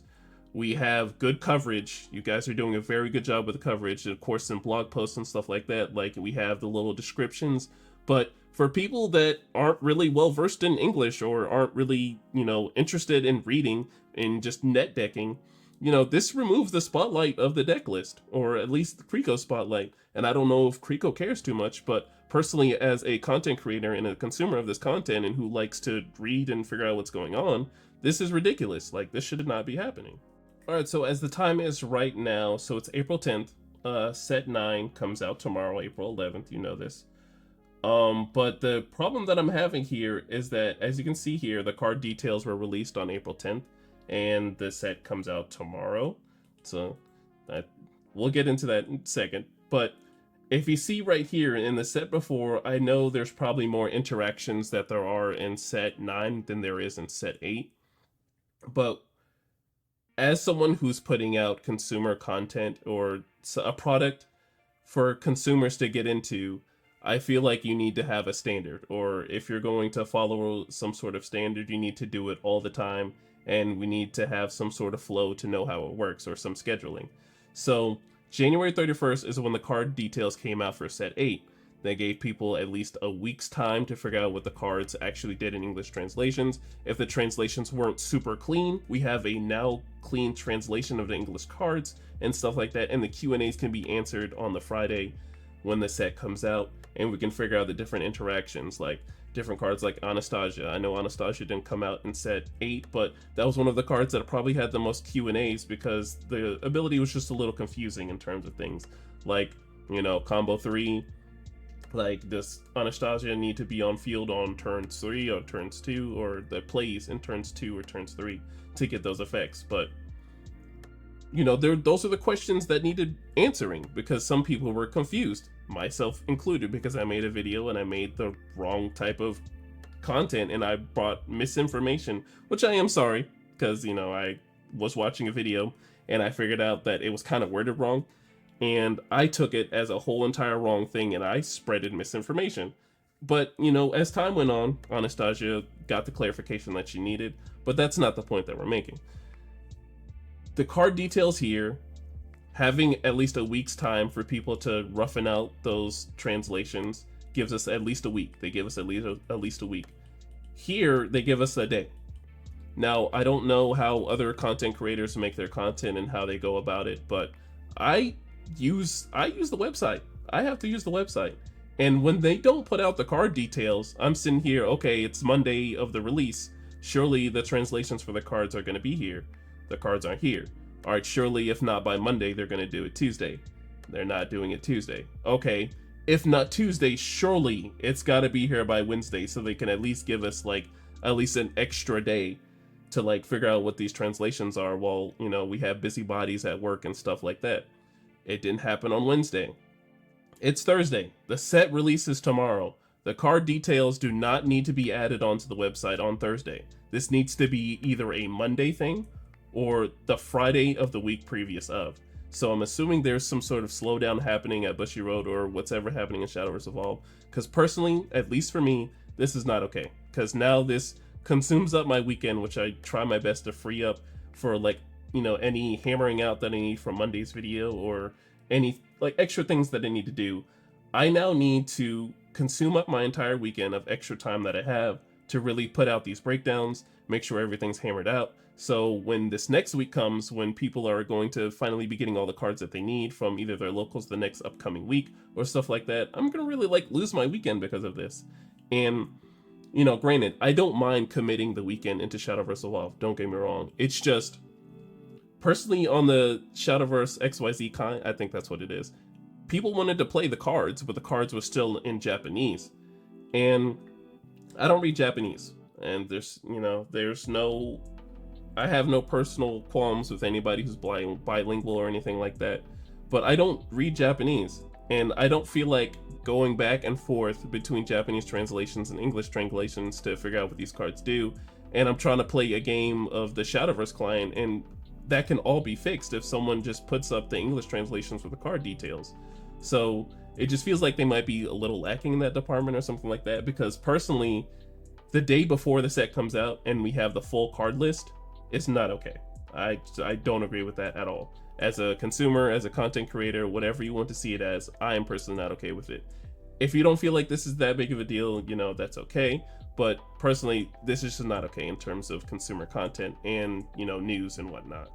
We have good coverage. You guys are doing a very good job with the coverage, and of course in blog posts and stuff like that, like we have the little descriptions. But for people that aren't really well versed in English or aren't really, you know, interested in reading and just net decking, this removes the spotlight of the deck list, or at least the Krico spotlight. And I don't know if Krico cares too much, but personally, as a content creator and a consumer of this content and who likes to read and figure out what's going on, this is ridiculous. Like, this should not be happening. All right, so as the time is right now, so it's April 10th. Set 9 comes out tomorrow, April 11th. You know this. But the problem that I'm having here is that, as you can see here, the card details were released on April 10th, and the set comes out tomorrow. So we'll get into that in a second. But if you see right here in the set before, I know there's probably more interactions that there are in set 9 than there is in set 8. But as someone who's putting out consumer content or a product for consumers to get into, I feel like you need to have a standard, or if you're going to follow some sort of standard, you need to do it all the time, and we need to have some sort of flow to know how it works, or some scheduling. So January 31st is when the card details came out for set 8. They gave people at least a week's time to figure out what the cards actually did in English translations. If the translations weren't super clean, we have a now clean translation of the English cards and stuff like that, and the Q&As can be answered on the Friday when the set comes out, and we can figure out the different interactions, like different cards like Anastasia. I know Anastasia didn't come out in set 8, but that was one of the cards that probably had the most Q&As because the ability was just a little confusing in terms of things. Like, combo 3, like, does Anastasia need to be on field on turns 3 or turns 2, or the plays in turns 2 or turns 3 to get those effects? But those are the questions that needed answering, because some people were confused, myself included, because I made a video and I made the wrong type of content and I brought misinformation, which I am sorry, because I was watching a video and I figured out that it was kind of worded wrong, and I took it as a whole entire wrong thing and I spreaded misinformation. But as time went on, Anastasia got the clarification that she needed, but that's not the point that we're making. The card details here, having at least a week's time for people to roughen out those translations, gives us at least a week. They give us at least a week. Here, they give us a day. Now, I don't know how other content creators make their content and how they go about it, but I use the website. I have to use the website. And when they don't put out the card details, I'm sitting here, okay, it's Monday of the release. Surely the translations for the cards are going to be here. The cards aren't here. All right, surely if not by Monday, they're going to do it Tuesday. They're not doing it Tuesday. Okay, if not Tuesday, surely it's got to be here by Wednesday, so they can at least give us at least an extra day to figure out what these translations are while, we have busybodies at work and stuff like that. It didn't happen on Wednesday. It's Thursday. The set releases tomorrow. The card details do not need to be added onto the website on Thursday. This needs to be either a Monday thing or the Friday of the week previous of. So I'm assuming there's some sort of slowdown happening at Bushy Road or whatever happening in Shadowverse Evolve. Because personally, at least for me, this is not okay. Because now this consumes up my weekend, which I try my best to free up for any hammering out that I need from Monday's video or any extra things that I need to do. I now need to consume up my entire weekend of extra time that I have to really put out these breakdowns, make sure everything's hammered out. So when this next week comes, when people are going to finally be getting all the cards that they need from either their locals the next upcoming week or stuff like that, I'm gonna really lose my weekend because of this. And granted, I don't mind committing the weekend into Shadowverse Evolve, don't get me wrong. It's just, personally on the Shadowverse XYZ Con, I think that's what it is, people wanted to play the cards, but the cards were still in Japanese. And I don't read Japanese. And I have no personal qualms with anybody who's bilingual or anything like that, but I don't read Japanese, and I don't feel like going back and forth between Japanese translations and English translations to figure out what these cards do. And I'm trying to play a game of the Shadowverse client, and that can all be fixed if someone just puts up the English translations with the card details. So it just feels like they might be a little lacking in that department or something like that, because personally, the day before the set comes out and we have the full card list, it's not okay. I don't agree with that at all. As a consumer, as a content creator, whatever you want to see it as, I am personally not okay with it. If you don't feel like this is that big of a deal, that's okay. But personally, this is just not okay in terms of consumer content and, news and whatnot.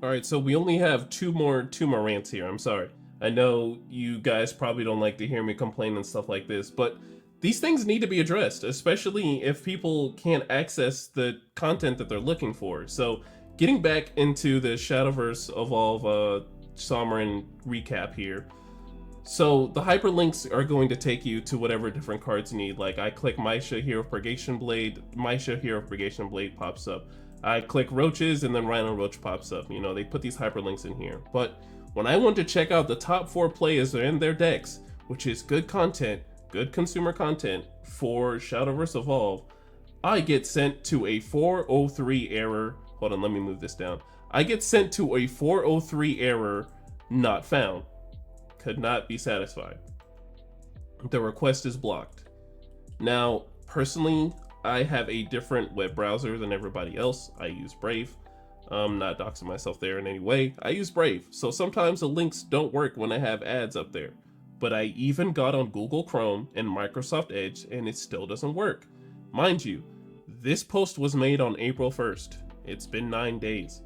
All right, so we only have two more rants here. I'm sorry. I know you guys probably don't like to hear me complain and stuff like this, but these things need to be addressed, especially if people can't access the content that they're looking for. So, getting back into the Shadowverse Evolve Sovereign recap here. So the hyperlinks are going to take you to whatever different cards you need. Like I click Misha Hero of Purgation Blade, Misha Hero of Purgation Blade pops up. I click Roaches and then Rhino Roach pops up. You know, they put these hyperlinks in here. But when I want to check out the top 4 players in their decks, which is good content, good consumer content for Shadowverse Evolve, I get sent to a 403 error. Hold on, let me move this down. I get sent to a 403 error, not found. Could not be satisfied. The request is blocked. Now, personally, I have a different web browser than everybody else. I use Brave. I'm not doxing myself there in any way. I use Brave, so sometimes the links don't work when I have ads up there. But I even got on Google Chrome and Microsoft Edge and it still doesn't work. Mind you, this post was made on April 1st. It's been 9 days.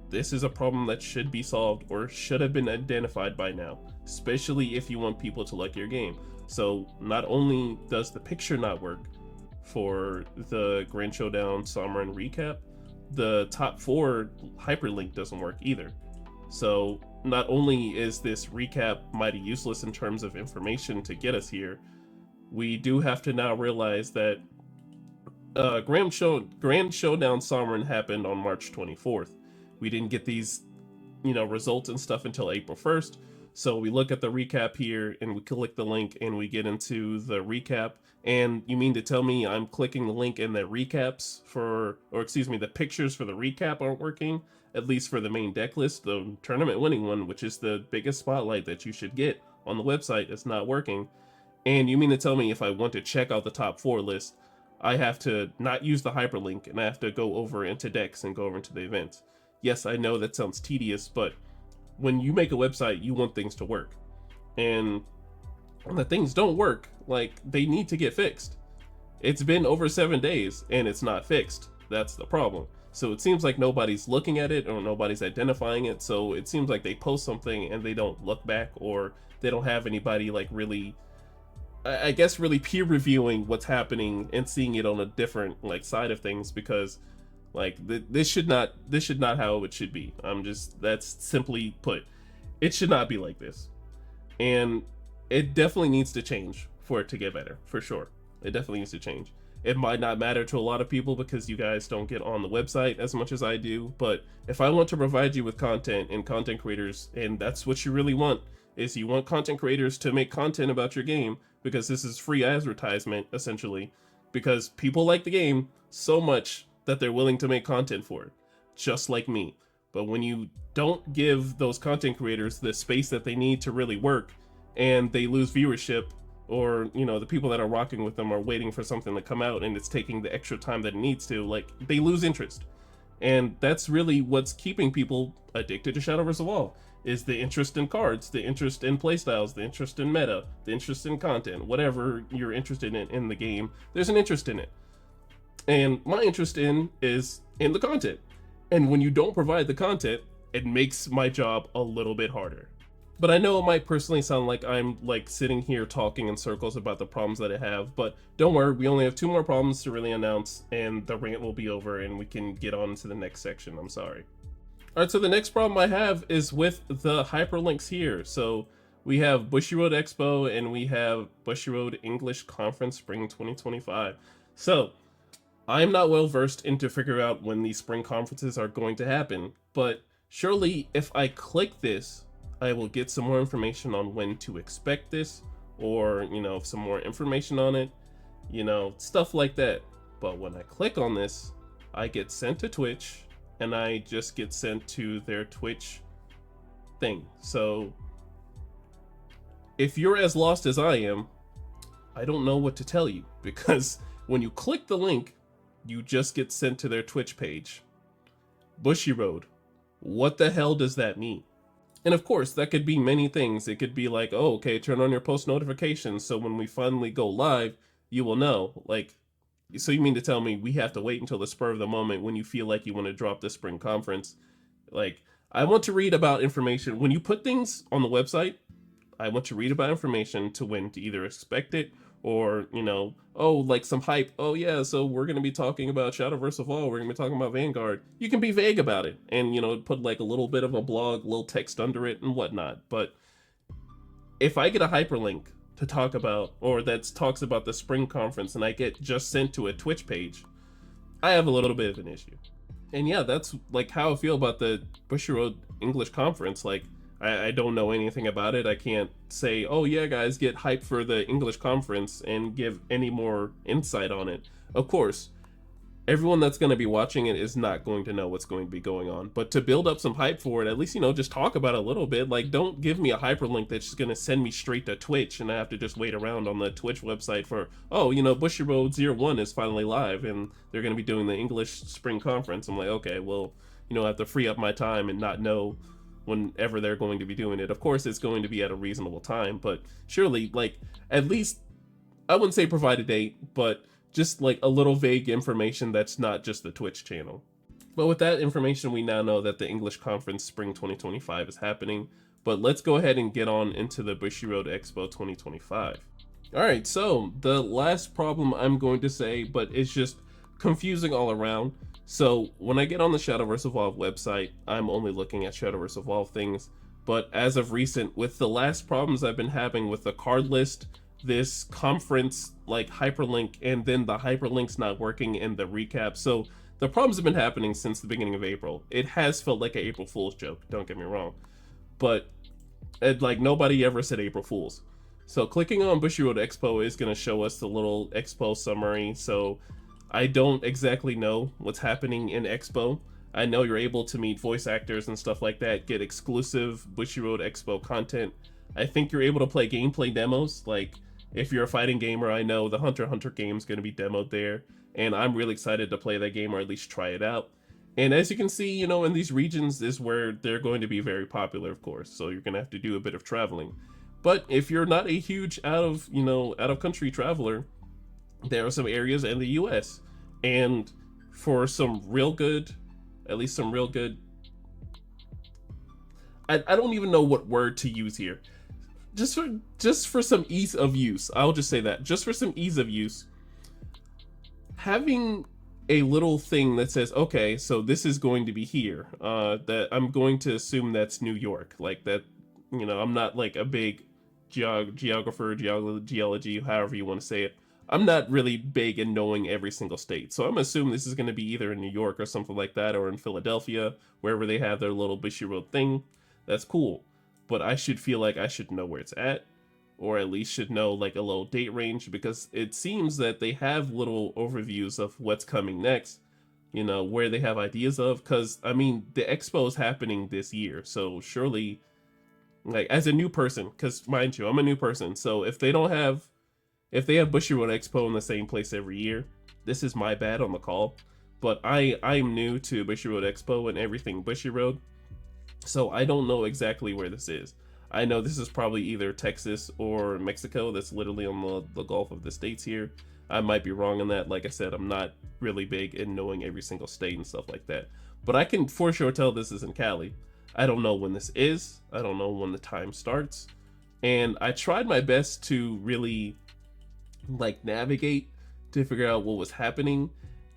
This is a problem that should be solved or should have been identified by now, especially if you want people to like your game. So not only does the picture not work for the Grand Showdown Sovereign recap, the top 4 hyperlink doesn't work either. So not only is this recap mighty useless in terms of information to get us here, we do have to now realize that Grand Showdown Sovereign happened on March 24th. We didn't get these, results and stuff until April 1st. So we look at the recap here and we click the link and we get into the recap. And you mean to tell me I'm clicking the link and the recaps the pictures for the recap aren't working? At least for the main deck list, the tournament winning one, which is the biggest spotlight that you should get on the website, is not working. And you mean to tell me if I want to check out the top 4 list, I have to not use the hyperlink and I have to go over into decks and go over into the events? Yes, I know that sounds tedious, but when you make a website, you want things to work. And when the things don't work, they need to get fixed. It's been over 7 days and it's not fixed. That's the problem. So it seems like nobody's looking at it or nobody's identifying it. So it seems like they post something and they don't look back, or they don't have anybody really, I guess, really peer reviewing what's happening and seeing it on a different side of things, because this should not how it should be. That's simply put, it should not be like this. And it definitely needs to change for it to get better, for sure. It definitely needs to change. It might not matter to a lot of people because you guys don't get on the website as much as I do, but if I want to provide you with content and content creators, and that's what you really want, is you want content creators to make content about your game, because this is free advertisement, essentially, because people like the game so much that they're willing to make content for it, just like me. But when you don't give those content creators the space that they need to really work, and they lose viewership, or the people that are rocking with them are waiting for something to come out and it's taking the extra time that it needs to, they lose interest. And that's really what's keeping people addicted to Shadowverse Evolve, is the interest in cards, the interest in playstyles, the interest in meta, the interest in content. Whatever you're interested in the game, there's an interest in it. And my interest is in the content. And when you don't provide the content, it makes my job a little bit harder. But I know it might personally sound like I'm sitting here talking in circles about the problems that I have, but don't worry, we only have 2 more problems to really announce and the rant will be over and we can get on to the next section. I'm sorry. Alright, so the next problem I have is with the hyperlinks here. So we have Bushiroad Expo and we have Bushiroad English Conference Spring 2025. So I'm not well versed into figure out when these spring conferences are going to happen, but surely if I click this, I will get some more information on when to expect this, or, some more information on it, stuff like that. But when I click on this, I get sent to Twitch, and I just get sent to their Twitch thing. So if you're as lost as I am, I don't know what to tell you, because when you click the link, you just get sent to their Twitch page. Bushiroad, what the hell does that mean? And of course, that could be many things. It could be like, oh, okay, turn on your post notifications so when we finally go live, you will know. So you mean to tell me we have to wait until the spur of the moment when you feel like you want to drop the spring conference? I want to read about information. When you put things on the website, I want to read about information to when to either expect it or, oh, like some hype. Oh, yeah, so we're going to be talking about Shadowverse Evolve. We're going to be talking about Vanguard. You can be vague about it and, put like a little bit of a blog, little text under it and whatnot. But if I get a hyperlink to talk about, or that talks about the spring conference, and I get just sent to a Twitch page, I have a little bit of an issue. And yeah, that's like how I feel about the Bushiroad English conference. Like, I don't know anything about it. I can't say, oh yeah, guys, get hyped for the English conference and give any more insight on it. Of course, everyone that's going to be watching it is not going to know what's going to be going on. But to build up some hype for it, at least, just talk about it a little bit. Like, don't give me a hyperlink that's just going to send me straight to Twitch and I have to just wait around on the Twitch website for, oh, Bushiroad 01 is finally live and they're going to be doing the English spring conference. I'm like, okay, well, I have to free up my time and not know whenever they're going to be doing it. Of course, it's going to be at a reasonable time, but surely, like, at least, I wouldn't say provide a date, but just like a little vague information that's not just the Twitch channel. But with that information, we now know that the English Conference Spring 2025 is happening. But let's go ahead and get on into the Bushiroad Expo 2025. Alright, so the last problem I'm going to say, but it's just confusing all around. So when I get on the Shadowverse Evolve website, I'm only looking at Shadowverse Evolve things. But as of recent, with the last problems I've been having with the card list, this conference like hyperlink, and then the hyperlinks not working in the recap. So the problems have been happening since the beginning of April. It has felt like an April Fool's joke, don't get me wrong. But like nobody ever said April Fool's. So clicking on Bushiroad Expo is going to show us the little Expo summary. So I don't exactly know what's happening in Expo. I know you're able to meet voice actors and stuff like that, get exclusive Bushiroad Expo content. I think you're able to play gameplay demos. Like, if you're a fighting gamer, I know the Hunter x Hunter game is going to be demoed there, and I'm really excited to play that game, or at least try it out. And as you can see, in these regions is where they're going to be very popular, of course, so you're going to have to do a bit of traveling. But if you're not a huge out of country traveler, there are some areas in the US, and for some real good, at least some real good, I don't even know what word to use here. Just for some ease of use, I'll just say that, just for some ease of use, having a little thing that says, okay, so this is going to be here, that I'm going to assume that's New York, like that, I'm not like a big geographer, geology, however you want to say it. I'm not really big in knowing every single state, so I'm assuming this is going to be either in New York or something like that, or in Philadelphia, wherever they have their little Bushiroad thing. That's cool. But I should feel like I should know where it's at, or at least should know like a little date range, because it seems that they have little overviews of what's coming next, where they have ideas of, because I mean the expo is happening this year, so surely, like, as a new person, because mind you, I'm a new person, so if they have Bushiroad Expo in the same place every year, this is my bad on the call, but I'm new to Bushiroad Expo and everything Bushiroad. So I don't know exactly where this is. I know this is probably either Texas or Mexico. That's literally on the Gulf of the States here. I might be wrong on that. Like I said, I'm not really big in knowing every single state and stuff like that. But I can for sure tell this is in Cali. I don't know when this is. I don't know when the time starts. And I tried my best to really like navigate to figure out what was happening.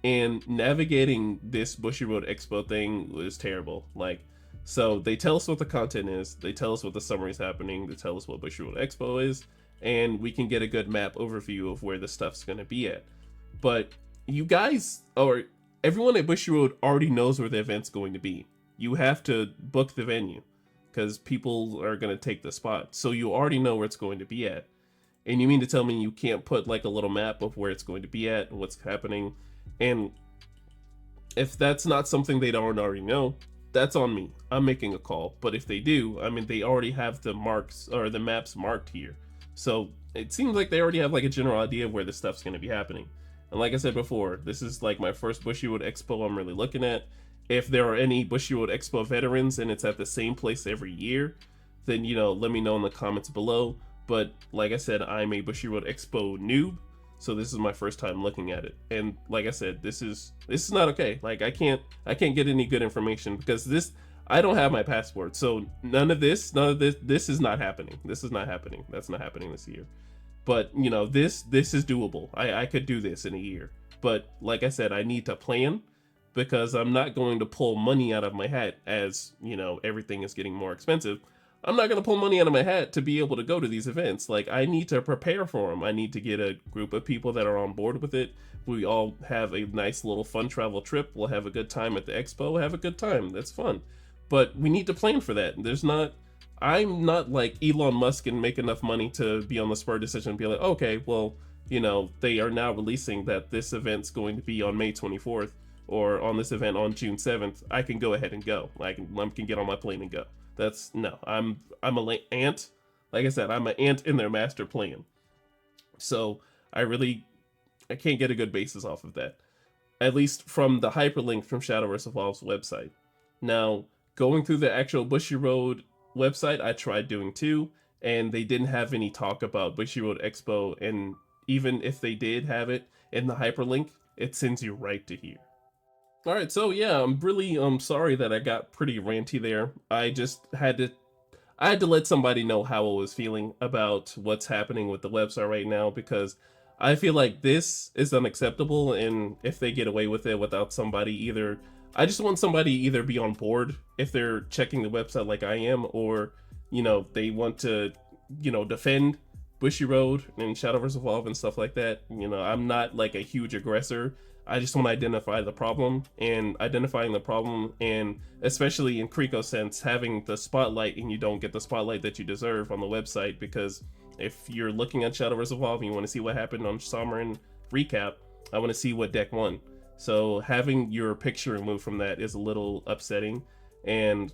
And navigating this Bushiroad Expo thing was terrible. Like, so they tell us what the content is, they tell us what the summary is happening, they tell us what Bushiroad Expo is, and we can get a good map overview of where the stuff's going to be at. But you guys, or everyone at Bushiroad already knows where the event's going to be. You have to book the venue, because people are going to take the spot. So you already know where it's going to be at. And you mean to tell me you can't put like a little map of where it's going to be at and what's happening? And if that's not something they don't already know, that's on me. I'm making a call. But if they do, I mean, they already have the marks or the maps marked here. So it seems like they already have like a general idea of where this stuff's going to be happening. And like I said before, this is like my first Bushiroad Expo I'm really looking at. If there are any Bushiroad Expo veterans and it's at the same place every year, then, let me know in the comments below. But like I said, I'm a Bushiroad Expo noob. So this is my first time looking at it, and like I said, this is not okay. Like I can't get any good information, because I don't have my passport, so this is not happening. This is not happening. That's not happening this year. But you know, this is doable. I could do this in a year. But like I said, I need to plan, because I'm not going to pull money out of my hat as, you know, everything is getting more expensive. I'm not going to pull money out of my hat to be able to go to these events. Like, I need to prepare for them. I need to get a group of people that are on board with it. We all have a nice little fun travel trip. We'll have a good time at the expo. We'll have a good time. That's fun. But we need to plan for that. I'm not like Elon Musk and make enough money to be on the spur decision and be like, okay, well, you know, they are now releasing that this event's going to be on May 24th or on this event on June 7th. I can go ahead and go. I can get on my plane and go. That's no, I'm a ant. Like I said, I'm an ant in their master plan. So I can't get a good basis off of that. At least from the hyperlink from Shadowverse Evolve's website. Now, going through the actual Bushiroad website, I tried doing too, and they didn't have any talk about Bushiroad Expo, and even if they did have it in the hyperlink, it sends you right to here. Alright, so yeah, I'm really sorry that I got pretty ranty there. I had to let somebody know how I was feeling about what's happening with the website right now, because I feel like this is unacceptable, and if they get away with it without somebody either, I just want somebody either be on board if they're checking the website like I am, or, you know, they want to, you know, defend Bushiroad and Shadowverse Evolve and stuff like that. You know, I'm not like a huge aggressor. I just want to identify the problem, and identifying the problem, and especially in Kriko sense, having the spotlight and you don't get the spotlight that you deserve on the website, because if you're looking at Shadowverse Evolve and you want to see what happened on Summer and Recap, I want to see what deck won. So having your picture removed from that is a little upsetting, and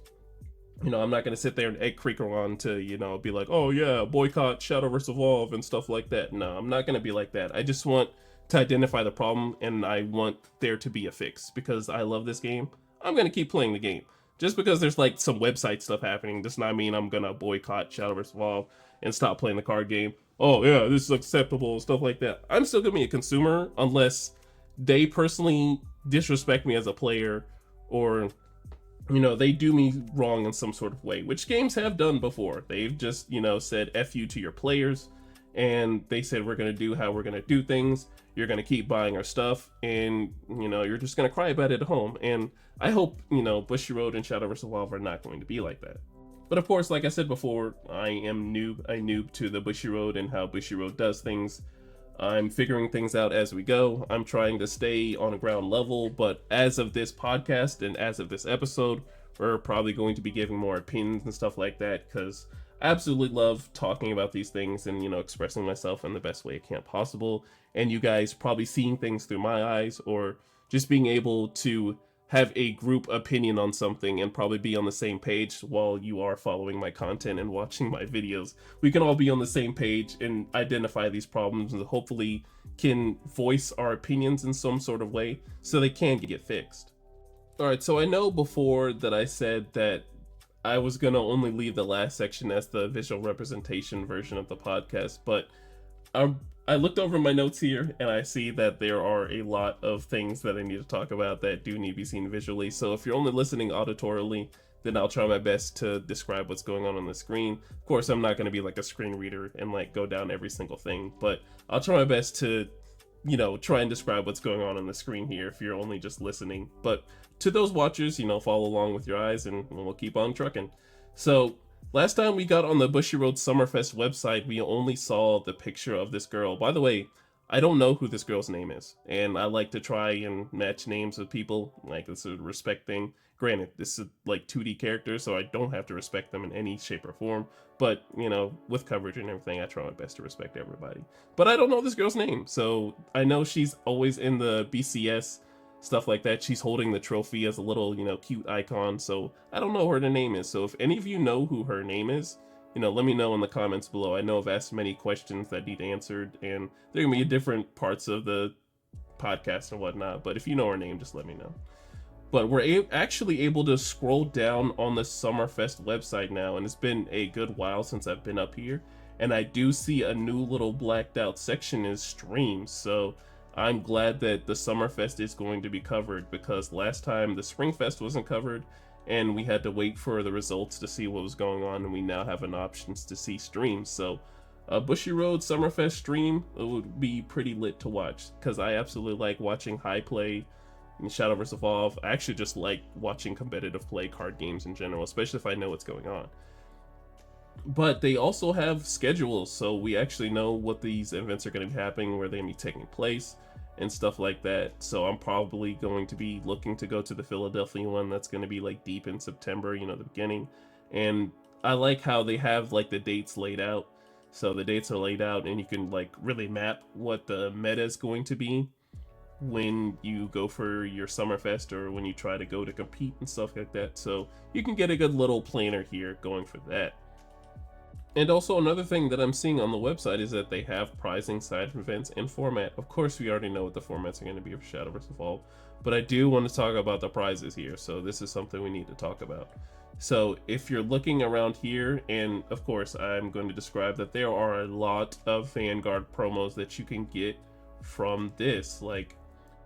you know, I'm not going to sit there and egg Kriko on to, you know, be like, oh yeah, boycott Shadowverse Evolve and stuff like that. No, I'm not going to be like that. I just want to identify the problem, and I want there to be a fix, because I love this game. I'm going to keep playing the game. Just because there's like some website stuff happening does not mean I'm going to boycott Shadowverse Evolve and stop playing the card game. Oh yeah, this is acceptable, stuff like that. I'm still going to be a consumer unless they personally disrespect me as a player, or, you know, they do me wrong in some sort of way, which games have done before. They've just, you know, said F you to your players, and they said, we're going to do how we're going to do things. You're going to keep buying our stuff, and, you know, you're just going to cry about it at home. And I hope, you know, Bushiroad and Shadowverse Evolve are not going to be like that. But of course, like I said before, I am a noob to the Bushiroad and how Bushiroad does things. I'm figuring things out as we go. I'm trying to stay on a ground level, but as of this podcast and as of this episode, we're probably going to be giving more opinions and stuff like that, because I absolutely love talking about these things and, you know, expressing myself in the best way I can possible. And you guys probably seeing things through my eyes, or just being able to have a group opinion on something and probably be on the same page while you are following my content and watching my videos. We can all be on the same page and identify these problems, and hopefully can voice our opinions in some sort of way so they can get fixed. Alright, so I know before that I said that I was going to only leave the last section as the visual representation version of the podcast, but I looked over my notes here and I see that there are a lot of things that I need to talk about that do need to be seen visually. So if you're only listening auditorily, then I'll try my best to describe what's going on the screen. Of course, I'm not going to be like a screen reader and like go down every single thing, but I'll try my best to, you know, try and describe what's going on the screen here if you're only just listening. But to those watchers, you know, follow along with your eyes and we'll keep on trucking. So last time we got on the Bushiroad Summerfest website, we only saw the picture of this girl. By the way, I don't know who this girl's name is, and I like to try and match names with people. Like, it's a respect thing. Granted, this is like 2D characters, so I don't have to respect them in any shape or form. But, you know, with coverage and everything, I try my best to respect everybody. But I don't know this girl's name, so I know she's always in the BCS, stuff like that. She's holding the trophy as a little, you know, cute icon, so I don't know what her name is. So if any of you know who her name is, you know, let me know in the comments below. I know I've asked many questions that need answered, and they're gonna be different parts of the podcast and whatnot, but if you know her name, just let me know. But we're actually able to scroll down on the Summerfest website now, and it's been a good while since I've been up here, and I do see a new little blacked out section is streams, so I'm glad that the Summerfest is going to be covered, because last time the Springfest wasn't covered, and we had to wait for the results to see what was going on, and we now have an options to see streams. So Bushy Road Summerfest stream, it would be pretty lit to watch, because I absolutely like watching high play in Shadowverse Evolve. I actually just like watching competitive play card games in general, especially if I know what's going on. But they also have schedules, so we actually know what these events are going to be happening, where they're going to be taking place, and stuff like that. So I'm probably going to be looking to go to the Philadelphia one. That's going to be like deep in September, you know, the beginning. And I like how they have like the dates laid out. So the dates are laid out, and you can like really map what the meta is going to be when you go for your Summerfest, or when you try to go to compete and stuff like that. So you can get a good little planner here going for that. And also another thing that I'm seeing on the website is that they have prizing side events in format. Of course, we already know what the formats are going to be for Shadowverse Evolve, but I do want to talk about the prizes here. So this is something we need to talk about. So if you're looking around here, and of course I'm going to describe that there are a lot of Vanguard promos that you can get from this. Like,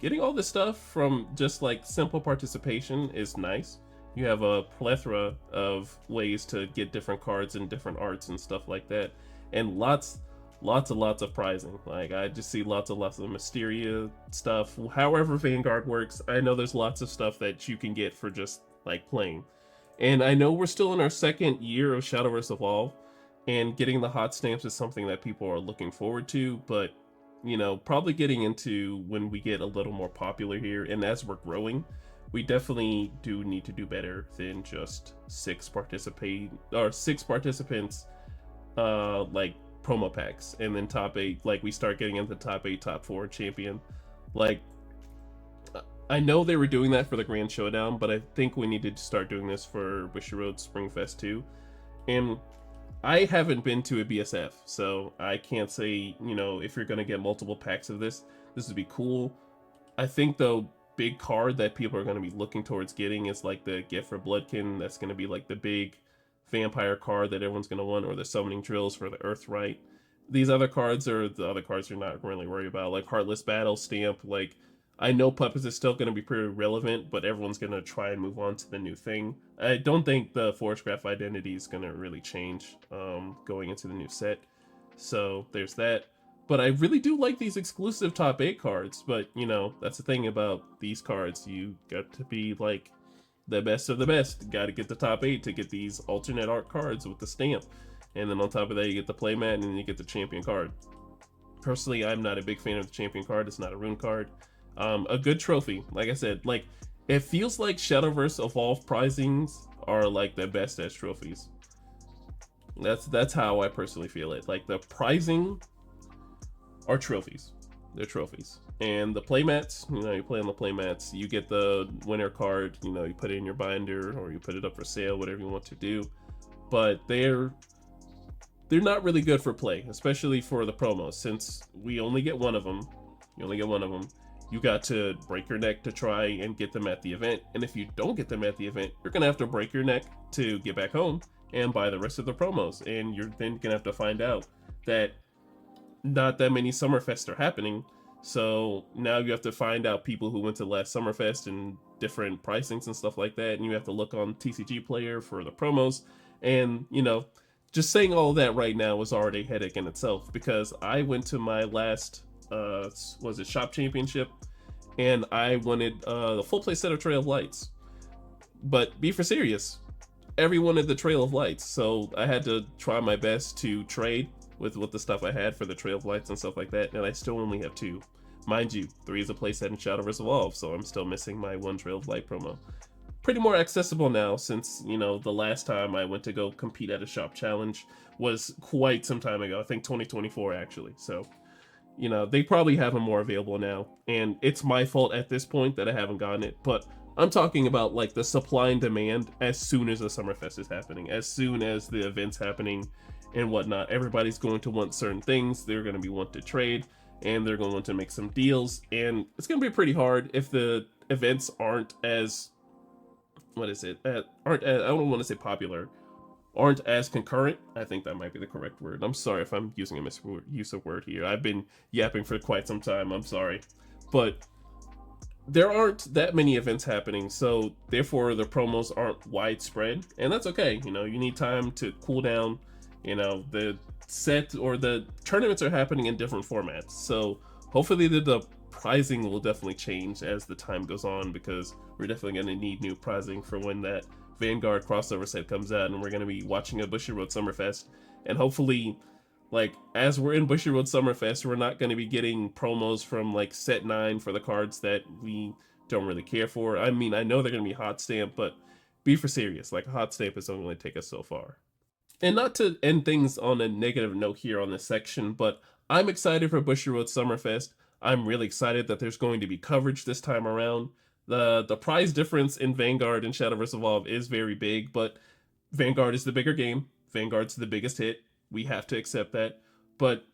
getting all this stuff from just like simple participation is nice. You have a plethora of ways to get different cards and different arts and stuff like that, and lots of prizing. Like, I just see lots of Mysteria stuff. However Vanguard works, I know there's lots of stuff that you can get for just like playing. And I know we're still in our second year of Shadowverse Evolve, and getting the hot stamps is something that people are looking forward to, but you know, probably getting into when we get a little more popular here, and as we're growing, we definitely do need to do better than just six participants, like promo packs, and then top 8. Like, we start getting into top 8, top 4 champion. Like, I know they were doing that for the Grand Showdown, but I think we need to start doing this for Bushy Road Springfest too. And I haven't been to a BSF, so I can't say, you know, if you're gonna get multiple packs of this would be cool. I think the big card that people are going to be looking towards getting is like the Gift for Bloodkin. That's going to be like the big vampire card that everyone's going to want, or the Summoning Drills for the Earthright. These other cards are the other cards you're not really worried about, like Heartless Battle Stamp. Like, I know Puppets is still going to be pretty relevant, but everyone's going to try and move on to the new thing. I don't think the Forest Graph identity is going to really change going into the new set. So there's that. But I really do like these exclusive top 8 cards. But, you know, that's the thing about these cards. You got to be, like, the best of the best. Got to get the top 8 to get these alternate art cards with the stamp. And then on top of that, you get the playmat, and then you get the champion card. Personally, I'm not a big fan of the champion card. It's not a rune card. A good trophy. Like I said, like, it feels like Shadowverse Evolve prizings are, like, the best as trophies. That's how I personally feel it. Like, the prizing are trophies. They're trophies. And the playmats, you know, you play on the playmats, you get the winner card, you know, you put it in your binder, or you put it up for sale, whatever you want to do. But they're not really good for play, especially for the promos, since we only get one of them. You only get one of them. You got to break your neck to try and get them at the event, and if you don't get them at the event, you're gonna have to break your neck to get back home and buy the rest of the promos, and you're then gonna have to find out that not that many Summerfests are happening. So now you have to find out people who went to last Summerfest and different pricings and stuff like that, and you have to look on TCG Player for the promos. And, you know, just saying all that right now is already a headache in itself, because I went to my last was it Shop Championship, and I wanted the full play set of Trail of Lights. But be for serious, everyone had the Trail of Lights, so I had to try my best to trade with the stuff I had for the Trail of Lights and stuff like that, and I still only have 2. Mind you, 3 is a playset in Shadowverse Evolve, so I'm still missing my 1 Trail of Light promo. Pretty more accessible now, since, you know, the last time I went to go compete at a shop challenge was quite some time ago. I think 2024 actually. So, you know, they probably have them more available now, and it's my fault at this point that I haven't gotten it. But I'm talking about like the supply and demand as soon as the Summerfest is happening, as soon as the event's happening and whatnot. Everybody's going to want certain things. They're going to be want to trade, and they're going to want to make some deals, and it's going to be pretty hard if the events aren't as I don't want to say popular, aren't as concurrent. I think that might be the correct word. I'm sorry if I'm using a misuse of word here. I've been yapping for quite some time. I'm sorry. But there aren't that many events happening, so therefore the promos aren't widespread, and that's okay. You know, you need time to cool down. You know, the set or the tournaments are happening in different formats, so hopefully the pricing will definitely change as the time goes on, because we're definitely going to need new pricing for when that Vanguard crossover set comes out, and we're going to be watching a Bushiroad Summerfest, and hopefully, like, as we're in Bushiroad Summerfest, we're not going to be getting promos from like set 9 for the cards that we don't really care for. I mean, I know they're going to be hot stamp, but be for serious. Like, a hot stamp is only going to take us so far. And not to end things on a negative note here on this section, but I'm excited for Bushiroad Summerfest. I'm really excited that there's going to be coverage this time around. The prize difference in Vanguard and Shadowverse Evolve is very big, but Vanguard is the bigger game. Vanguard's the biggest hit. We have to accept that. But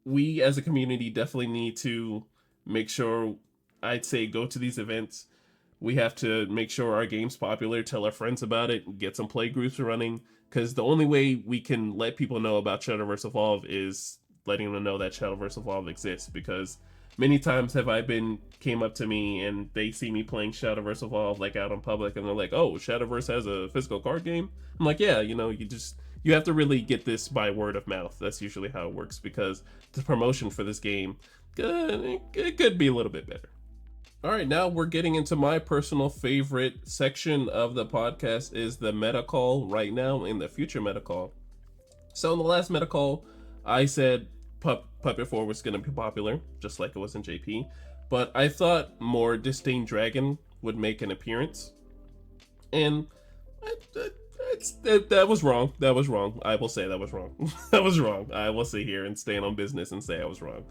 we as a community definitely need to make sure, I'd say, go to these events. We have to make sure our game's popular, tell our friends about it, get some play groups running, because the only way we can let people know about Shadowverse Evolve is letting them know that Shadowverse Evolve exists, because many times have I been came up to me and they see me playing Shadowverse Evolve like out in public, and they're like, "Oh, Shadowverse has a physical card game?" I'm like, "Yeah, you know, you have to really get this by word of mouth." That's usually how it works, because the promotion for this game, it could be a little bit better. All right, now we're getting into my personal favorite section of the podcast, is the meta call right now in the future meta call. So in the last meta call, I said Puppet 4 was going to be popular, just like it was in JP, but I thought more Disdain Dragon would make an appearance, and that was wrong. That was wrong. I will say that was wrong. That was wrong. I will sit here and stand on business and say I was wrong.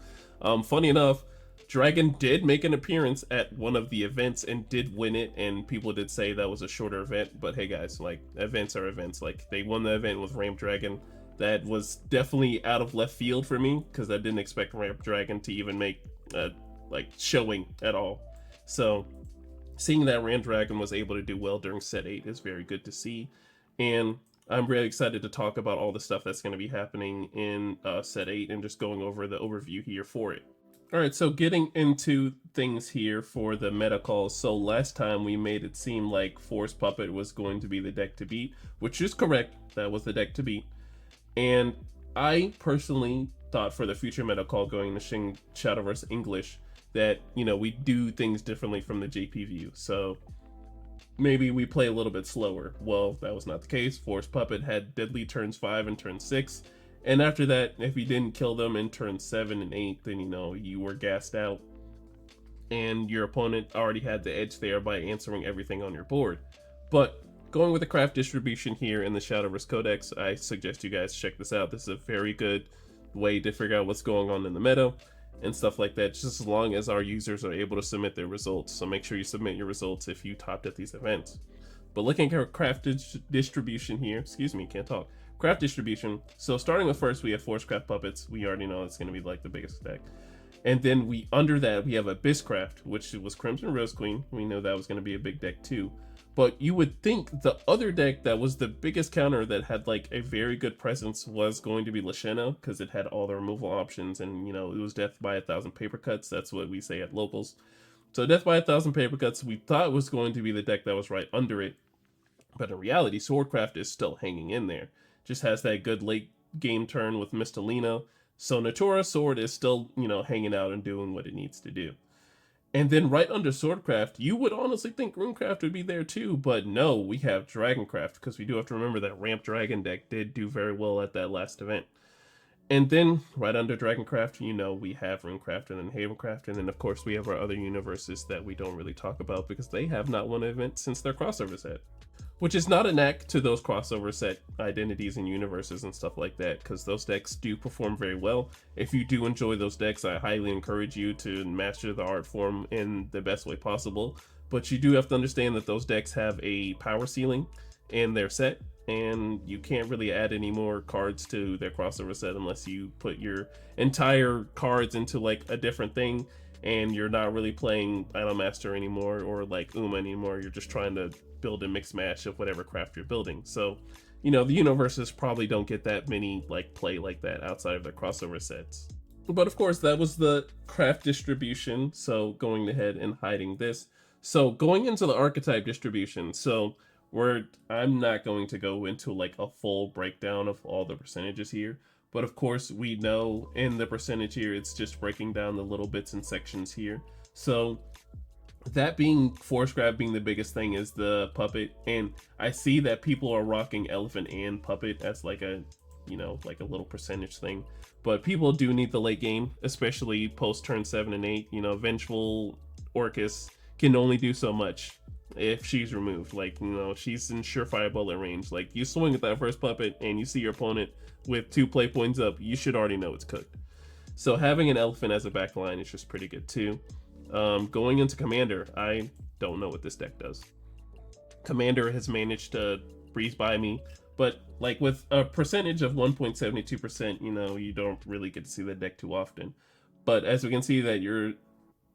Funny enough, Dragon did make an appearance at one of the events and did win it, and people did say that was a shorter event, but hey guys, like, events are events. Like, they won the event with Ramp Dragon. That was definitely out of left field for me, because I didn't expect Ramp Dragon to even make like showing at all. So seeing that Ramp Dragon was able to do well during set 8 is very good to see, and I'm really excited to talk about all the stuff that's going to be happening in set 8 and just going over the overview here for it. All right, so getting into things here for the meta calls. So last time we made it seem like Force Puppet was going to be the deck to beat, which is correct. That was the deck to beat. And I personally thought for the future meta call going to Shadowverse English that, you know, we do things differently from the JP view. So maybe we play a little bit slower. Well, that was not the case. Force Puppet had deadly turns 5 and turn 6. And after that, if you didn't kill them in turns 7 and 8, then, you know, you were gassed out. And your opponent already had the edge there by answering everything on your board. But going with the craft distribution here in the Shadowverse Codex, I suggest you guys check this out. This is a very good way to figure out what's going on in the meta and stuff like that, just as long as our users are able to submit their results. So make sure you submit your results if you topped at these events. But looking at craft distribution here, excuse me, can't talk. Craft distribution. So starting with first, we have Force Craft Puppets. We already know it's going to be like the biggest deck. And then under that, we have Abysscraft, which was Crimson Rose Queen. We know that was going to be a big deck too. But you would think the other deck that was the biggest counter that had like a very good presence was going to be Lashena, because it had all the removal options, and, you know, it was death by 1,000 paper cuts. That's what we say at locals. So death by 1,000 paper cuts, we thought was going to be the deck that was right under it. But in reality, Swordcraft is still hanging in there. Just has that good late game turn with Mistalina. So Natura Sword is still, you know, hanging out and doing what it needs to do. And then right under Swordcraft, you would honestly think Runecraft would be there too, but no, we have Dragoncraft, because we do have to remember that Ramp Dragon deck did do very well at that last event. And then right under Dragoncraft, you know, we have Runecraft and then Havencraft, and then of course we have our other universes that we don't really talk about because they have not won an event since their crossover set. Which is not a knack to those crossover set identities and universes and stuff like that, because those decks do perform very well. If you do enjoy those decks, I highly encourage you to master the art form in the best way possible. But you do have to understand that those decks have a power ceiling in their set, and you can't really add any more cards to their crossover set unless you put your entire cards into like a different thing, and you're not really playing Idolmaster anymore or like Uma anymore. You're just trying to build a mix match of whatever craft you're building. So, you know, the universes probably don't get that many like play like that outside of their crossover sets. But of course, that was the craft distribution. So going ahead and hiding this. So going into the archetype distribution. So I'm not going to go into like a full breakdown of all the percentages here. But of course, we know in the percentage here, it's just breaking down the little bits and sections here. So that being force grab being the biggest thing is the puppet, and I see that people are rocking elephant and puppet as like a, you know, like a little percentage thing, but people do need the late game, especially post turn 7 and 8. You know, vengeful Orcus can only do so much if she's removed. Like, you know, she's in surefire bullet range. Like, you swing at that first puppet and you see your opponent with 2 play points up, you should already know it's cooked. So having an elephant as a backline is just pretty good too. Going into Commander, I don't know what this deck does. Commander has managed to breeze by me, but like with a percentage of 1.72%, you know, you don't really get to see that deck too often. But as we can see, that your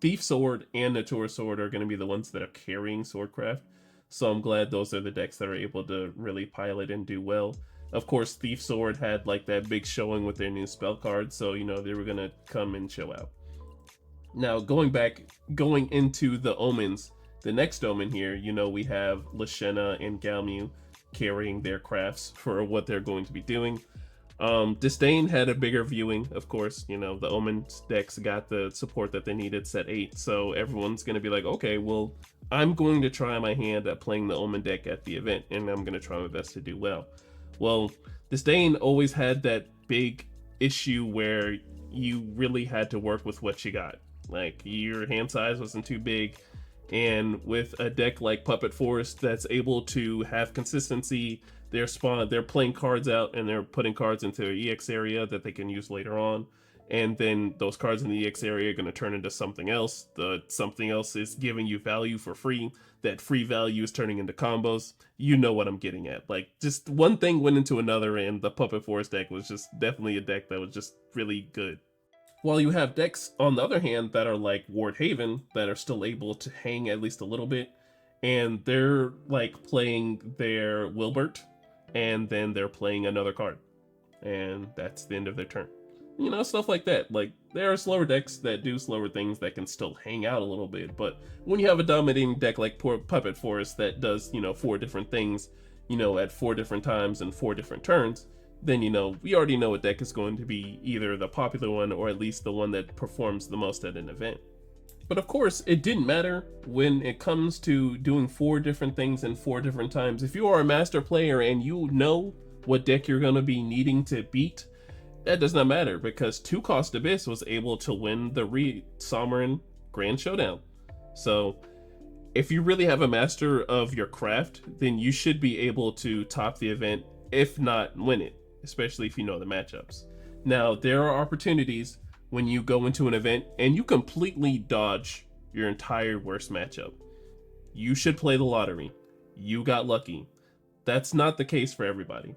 Thief Sword and Natura Sword are going to be the ones that are carrying Swordcraft. So I'm glad those are the decks that are able to really pilot and do well. Of course, Thief Sword had like that big showing with their new spell card, so you know they were going to come and show out. Now, going into the omens, the next omen here, you know, we have Lashena and Galmu carrying their crafts for what they're going to be doing. Disdain had a bigger viewing, of course. You know, the omen decks got the support that they needed set 8, so everyone's going to be like, okay, well, I'm going to try my hand at playing the omen deck at the event, and I'm going to try my best to do well. Well, Disdain always had that big issue where you really had to work with what you got. Like, your hand size wasn't too big, and with a deck like Puppet Forest that's able to have consistency, they're playing cards out and they're putting cards into their EX area that they can use later on, and then those cards in the EX area are going to turn into something else. The something else is giving you value for free. That free value is turning into combos. You know what I'm getting at. Like, just one thing went into another, and the Puppet Forest deck was just definitely a deck that was just really good. While you have decks, on the other hand, that are like Ward Haven, that are still able to hang at least a little bit, and they're like playing their Wilbert, and then they're playing another card, and that's the end of their turn. You know, stuff like that. Like, there are slower decks that do slower things that can still hang out a little bit, but when you have a dominating deck like Puppet Forest that does, you know, 4 different things, you know, at 4 different times and 4 different turns, then, you know, we already know a deck is going to be either the popular one or at least the one that performs the most at an event. But of course, it didn't matter when it comes to doing 4 different things in 4 different times. If you are a master player and you know what deck you're going to be needing to beat, that does not matter, because 2-cost Abyss was able to win the Sovereign Grand Showdown. So if you really have a master of your craft, then you should be able to top the event, if not win it, especially if you know the matchups. Now, there are opportunities when you go into an event and you completely dodge your entire worst matchup. You should play the lottery. You got lucky. That's not the case for everybody.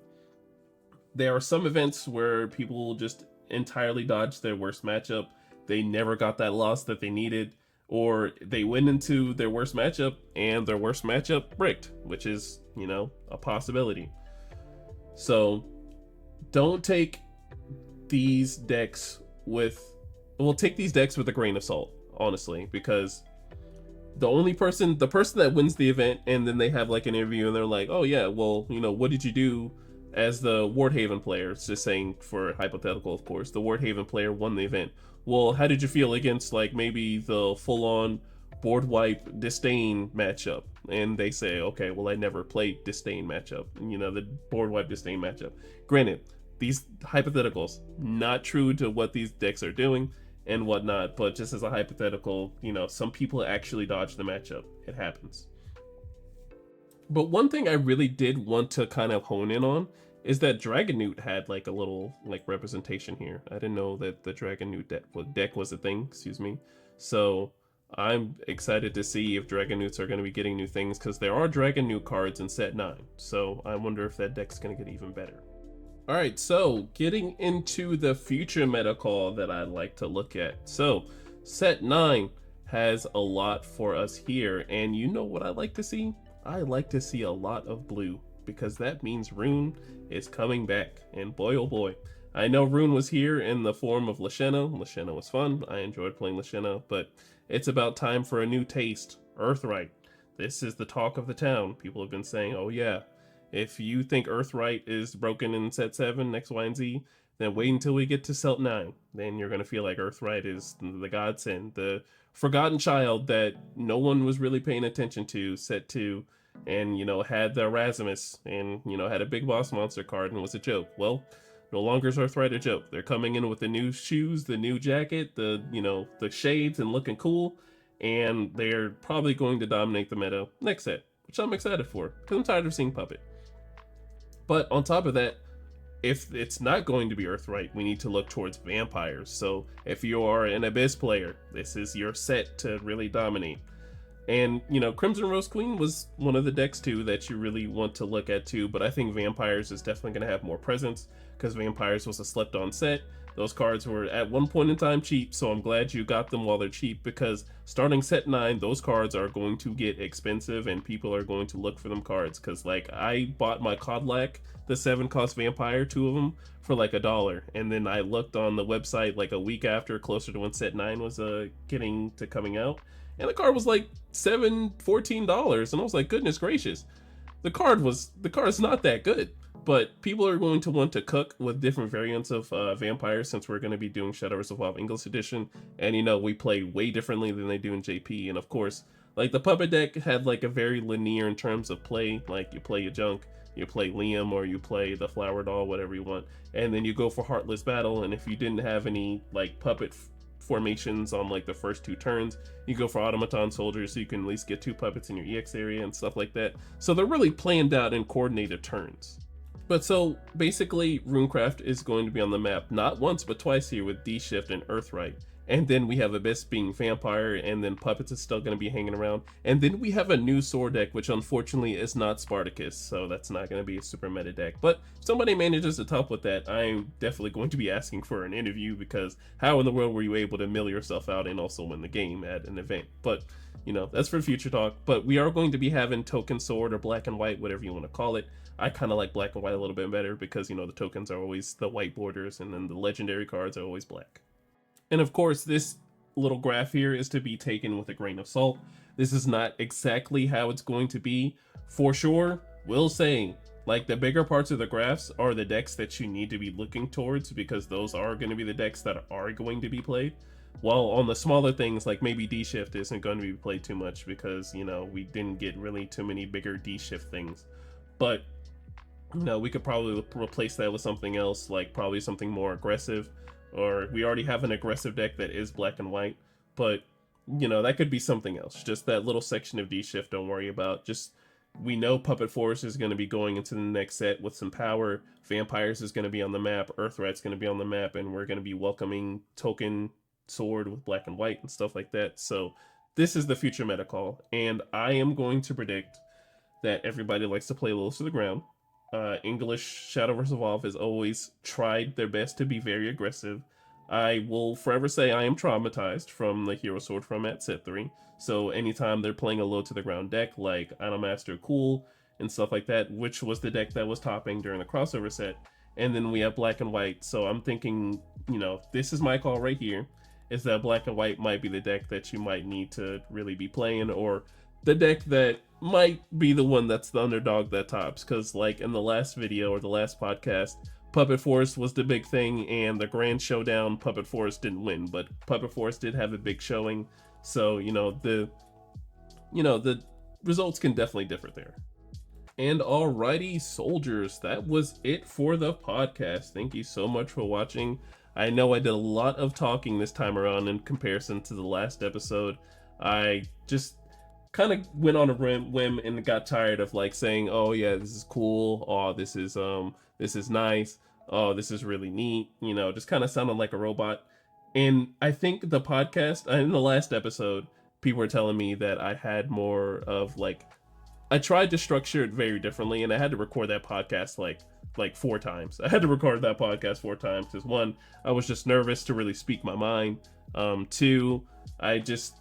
There are some events where people just entirely dodge their worst matchup. They never got that loss that they needed, or they went into their worst matchup and their worst matchup bricked, which is, you know, a possibility. So don't take these decks take these decks with a grain of salt, honestly, because the person that wins the event and then they have like an interview and they're like, oh yeah, well, you know, what did you do as the Ward Haven player? It's just saying, for hypothetical, of course, the Ward Haven player won the event. Well, how did you feel against like maybe the full-on board wipe Disdain matchup? And they say, okay, well, I never played Disdain matchup, you know, the board wipe Disdain matchup. Granted, these hypotheticals, not true to what these decks are doing and whatnot, but just as a hypothetical, you know, some people actually dodge the matchup. It happens. But one thing I really did want to kind of hone in on is that Dragonute had like a little like representation here. I didn't know that the Dragonute deck was a thing, excuse me. So I'm excited to see if Dragonutes are going to be getting new things, because there are Dragonute cards in set 9. So I wonder if that deck's going to get even better. Alright, so getting into the future meta call that I'd like to look at. So set 9 has a lot for us here, and you know what I like to see? I like to see a lot of blue, because that means Rune is coming back, and boy oh boy, I know Rune was here in the form of Lashena. Lashena was fun. I enjoyed playing Lashena, but it's about time for a new taste. Earthright. This is the talk of the town. People have been saying, oh yeah, if you think Earthright is broken in set 7, X, Y, and Z, then wait until we get to set 9. Then you're going to feel like Earthright is the godsend, the forgotten child that no one was really paying attention to, set 2, and, had the Erasmus, and, had a big boss monster card and was a joke. Well, no longer is Earthright a joke. They're coming in with the new shoes, the new jacket, the shades and looking cool, and they're probably going to dominate the meta next set, which I'm excited for, because I'm tired of seeing Puppet. But on top of that, if it's not going to be Earthright, we need to look towards vampires. So if you are an Abyss player, this is your set to really dominate. And, Crimson Rose Queen was one of the decks too that you really want to look at too, but I think Vampires is definitely going to have more presence, because Vampires was a slept on set. Those cards were at one point in time cheap, so I'm glad you got them while they're cheap, because starting set 9, those cards are going to get expensive and people are going to look for them cards. Because I bought my Kodlak, the 7 cost Vampire, 2 of them, for like $1, and then I looked on the website like a week after, closer to when set 9 was getting to coming out, and the card was like $14, and I was like, goodness gracious, the card's not that good. But people are going to want to cook with different variants of vampires, since we're going to be doing Shadowverse Evolved English Edition, and we play way differently than they do in JP. And of course, the Puppet deck had a very linear in terms of play. You play your Junk, you play Liam, or you play the Flower Doll, whatever you want, and then you go for Heartless Battle. And if you didn't have any Puppet formations on the first 2 turns, you go for Automaton Soldiers, so you can at least get 2 puppets in your EX area and stuff like that. So they're really planned out and coordinated turns. But so basically, Runecraft is going to be on the map not once but twice here with D-Shift and Earthright. And then we have Abyss being Vampire, and then Puppets is still going to be hanging around. And then we have a new sword deck, which unfortunately is not Spartacus, so that's not going to be a super meta deck. But if somebody manages to top with that, I'm definitely going to be asking for an interview, because how in the world were you able to mill yourself out and also win the game at an event? But, that's for future talk. But we are going to be having Token Sword, or Black and White, whatever you want to call it. I kind of like Black and White a little bit better, because, the tokens are always the white borders, and then the legendary cards are always black. And of course, this little graph here is to be taken with a grain of salt. This is not exactly how it's going to be. For sure, will say, the bigger parts of the graphs are the decks that you need to be looking towards, because those are going to be the decks that are going to be played. While on the smaller things, maybe D-Shift isn't going to be played too much, because, we didn't get really too many bigger D-Shift things. But, we could probably replace that with something else, probably something more aggressive. Or we already have an aggressive deck that is Black and White, but that could be something else. Just that little section of D-Shift, don't worry about. Just, we know Puppet Force is going to be going into the next set with some power. Vampires is going to be on the map. Earthrat's going to be on the map, and we're going to be welcoming Token Sword with Black and White and stuff like that. So this is the future meta call, and I am going to predict that everybody likes to play close to the ground. English Shadowverse Evolve has always tried their best to be very aggressive. I will forever say I am traumatized from the Hero Sword format set 3. So anytime they're playing a low to the ground deck like Idolmaster Cool and stuff like that, which was the deck that was topping during the crossover set, and then we have Black and White. So I'm thinking, this is my call right here, is that Black and White might be the deck that you might need to really be playing, or the deck that might be the one that's the underdog that tops. Because in the last video or the last podcast, Puppet Force was the big thing, and the Grand Showdown, Puppet Force didn't win, but Puppet Force did have a big showing. So the results can definitely differ there. And alrighty, soldiers, that was it for the podcast. Thank you so much for watching. I know I did a lot of talking this time around in comparison to the last episode. I just kind of went on a whim and got tired of saying, oh yeah, this is cool, oh this is nice, oh this is really neat, just kind of sounding like a robot. And I think the podcast, in the last episode, people were telling me that I had more of I tried to structure it very differently, and I had to record that podcast like 4 times. I had to record that podcast 4 times because 1, I was just nervous to really speak my mind. 2, I just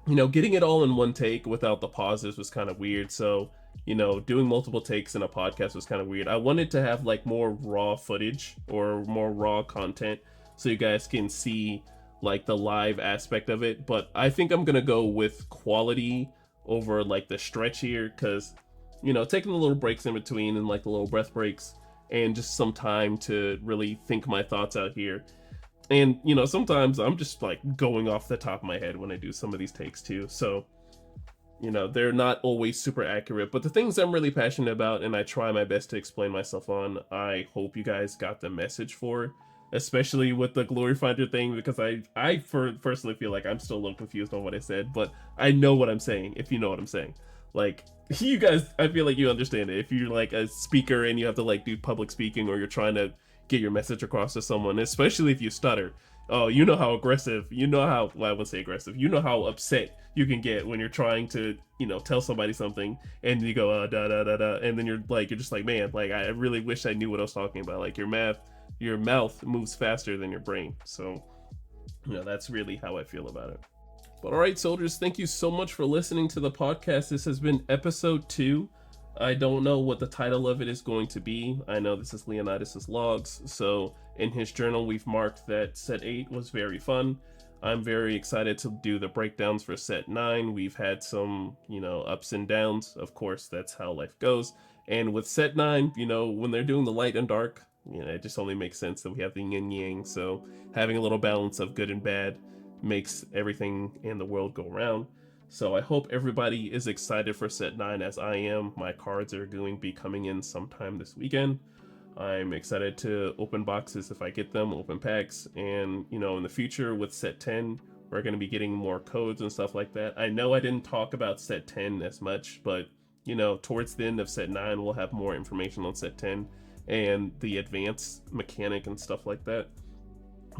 getting it all in one take without the pauses was kind of weird. So, doing multiple takes in a podcast was kind of weird. I wanted to have like more raw footage or more raw content so you guys can see like the live aspect of it. But I think I'm going to go with quality over like the stretch here because, taking the little breaks in between and like the little breath breaks and just some time to really think my thoughts out here. And, sometimes I'm just like going off the top of my head when I do some of these takes too. So, they're not always super accurate, but the things I'm really passionate about and I try my best to explain myself on, I hope you guys got the message for, especially with the Glory Finder thing, because personally feel like I'm still a little confused on what I said, but I know what I'm saying, if you know what I'm saying. Like, you guys, I feel like you understand it. If you're like a speaker and you have to like do public speaking or you're trying to get your message across to someone, especially if you stutter. Oh, you know how aggressive, well, I wouldn't say aggressive, you know how upset you can get when you're trying to, tell somebody something and you go, da da da da, and then you're just like, man, like, I really wish I knew what I was talking about. Like, your mouth moves faster than your brain. So, that's really how I feel about it. But all right, soldiers, thank you so much for listening to the podcast. This has been episode 2. I don't know what the title of it is going to be. I know this is Leonidas's logs, so in his journal we've marked that set 8 was very fun. I'm very excited to do the breakdowns for set 9. We've had some, ups and downs. Of course, that's how life goes. And with set 9, when they're doing the light and dark, it just only makes sense that we have the yin and yang. So having a little balance of good and bad makes everything in the world go around. So I hope everybody is excited for set 9 as I am. My cards are going to be coming in sometime this weekend. I'm excited to open boxes if I get them, open packs, and in the future with set 10, we're going to be getting more codes and stuff like that. I know I didn't talk about set 10 as much, but towards the end of set 9, we'll have more information on set 10 and the advanced mechanic and stuff like that.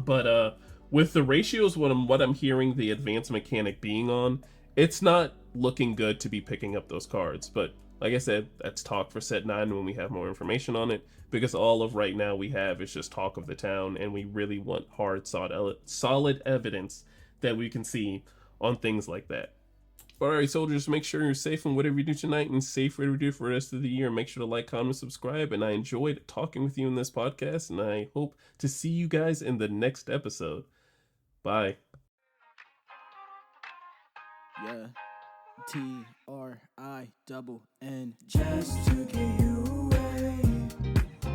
But with the ratios, what I'm hearing the advanced mechanic being on, it's not looking good to be picking up those cards. But like I said, that's talk for set 9 when we have more information on it, because all of right now we have is just talk of the town, and we really want hard, solid evidence that we can see on things like that. All right, soldiers, make sure you're safe in whatever you do tonight and safe whatever you do for the rest of the year. Make sure to like, comment, subscribe, and I enjoyed talking with you in this podcast, and I hope to see you guys in the next episode. Bye. Yeah. TRINN. Just to get you away.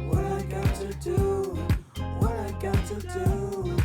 What I got to do, what I got to do.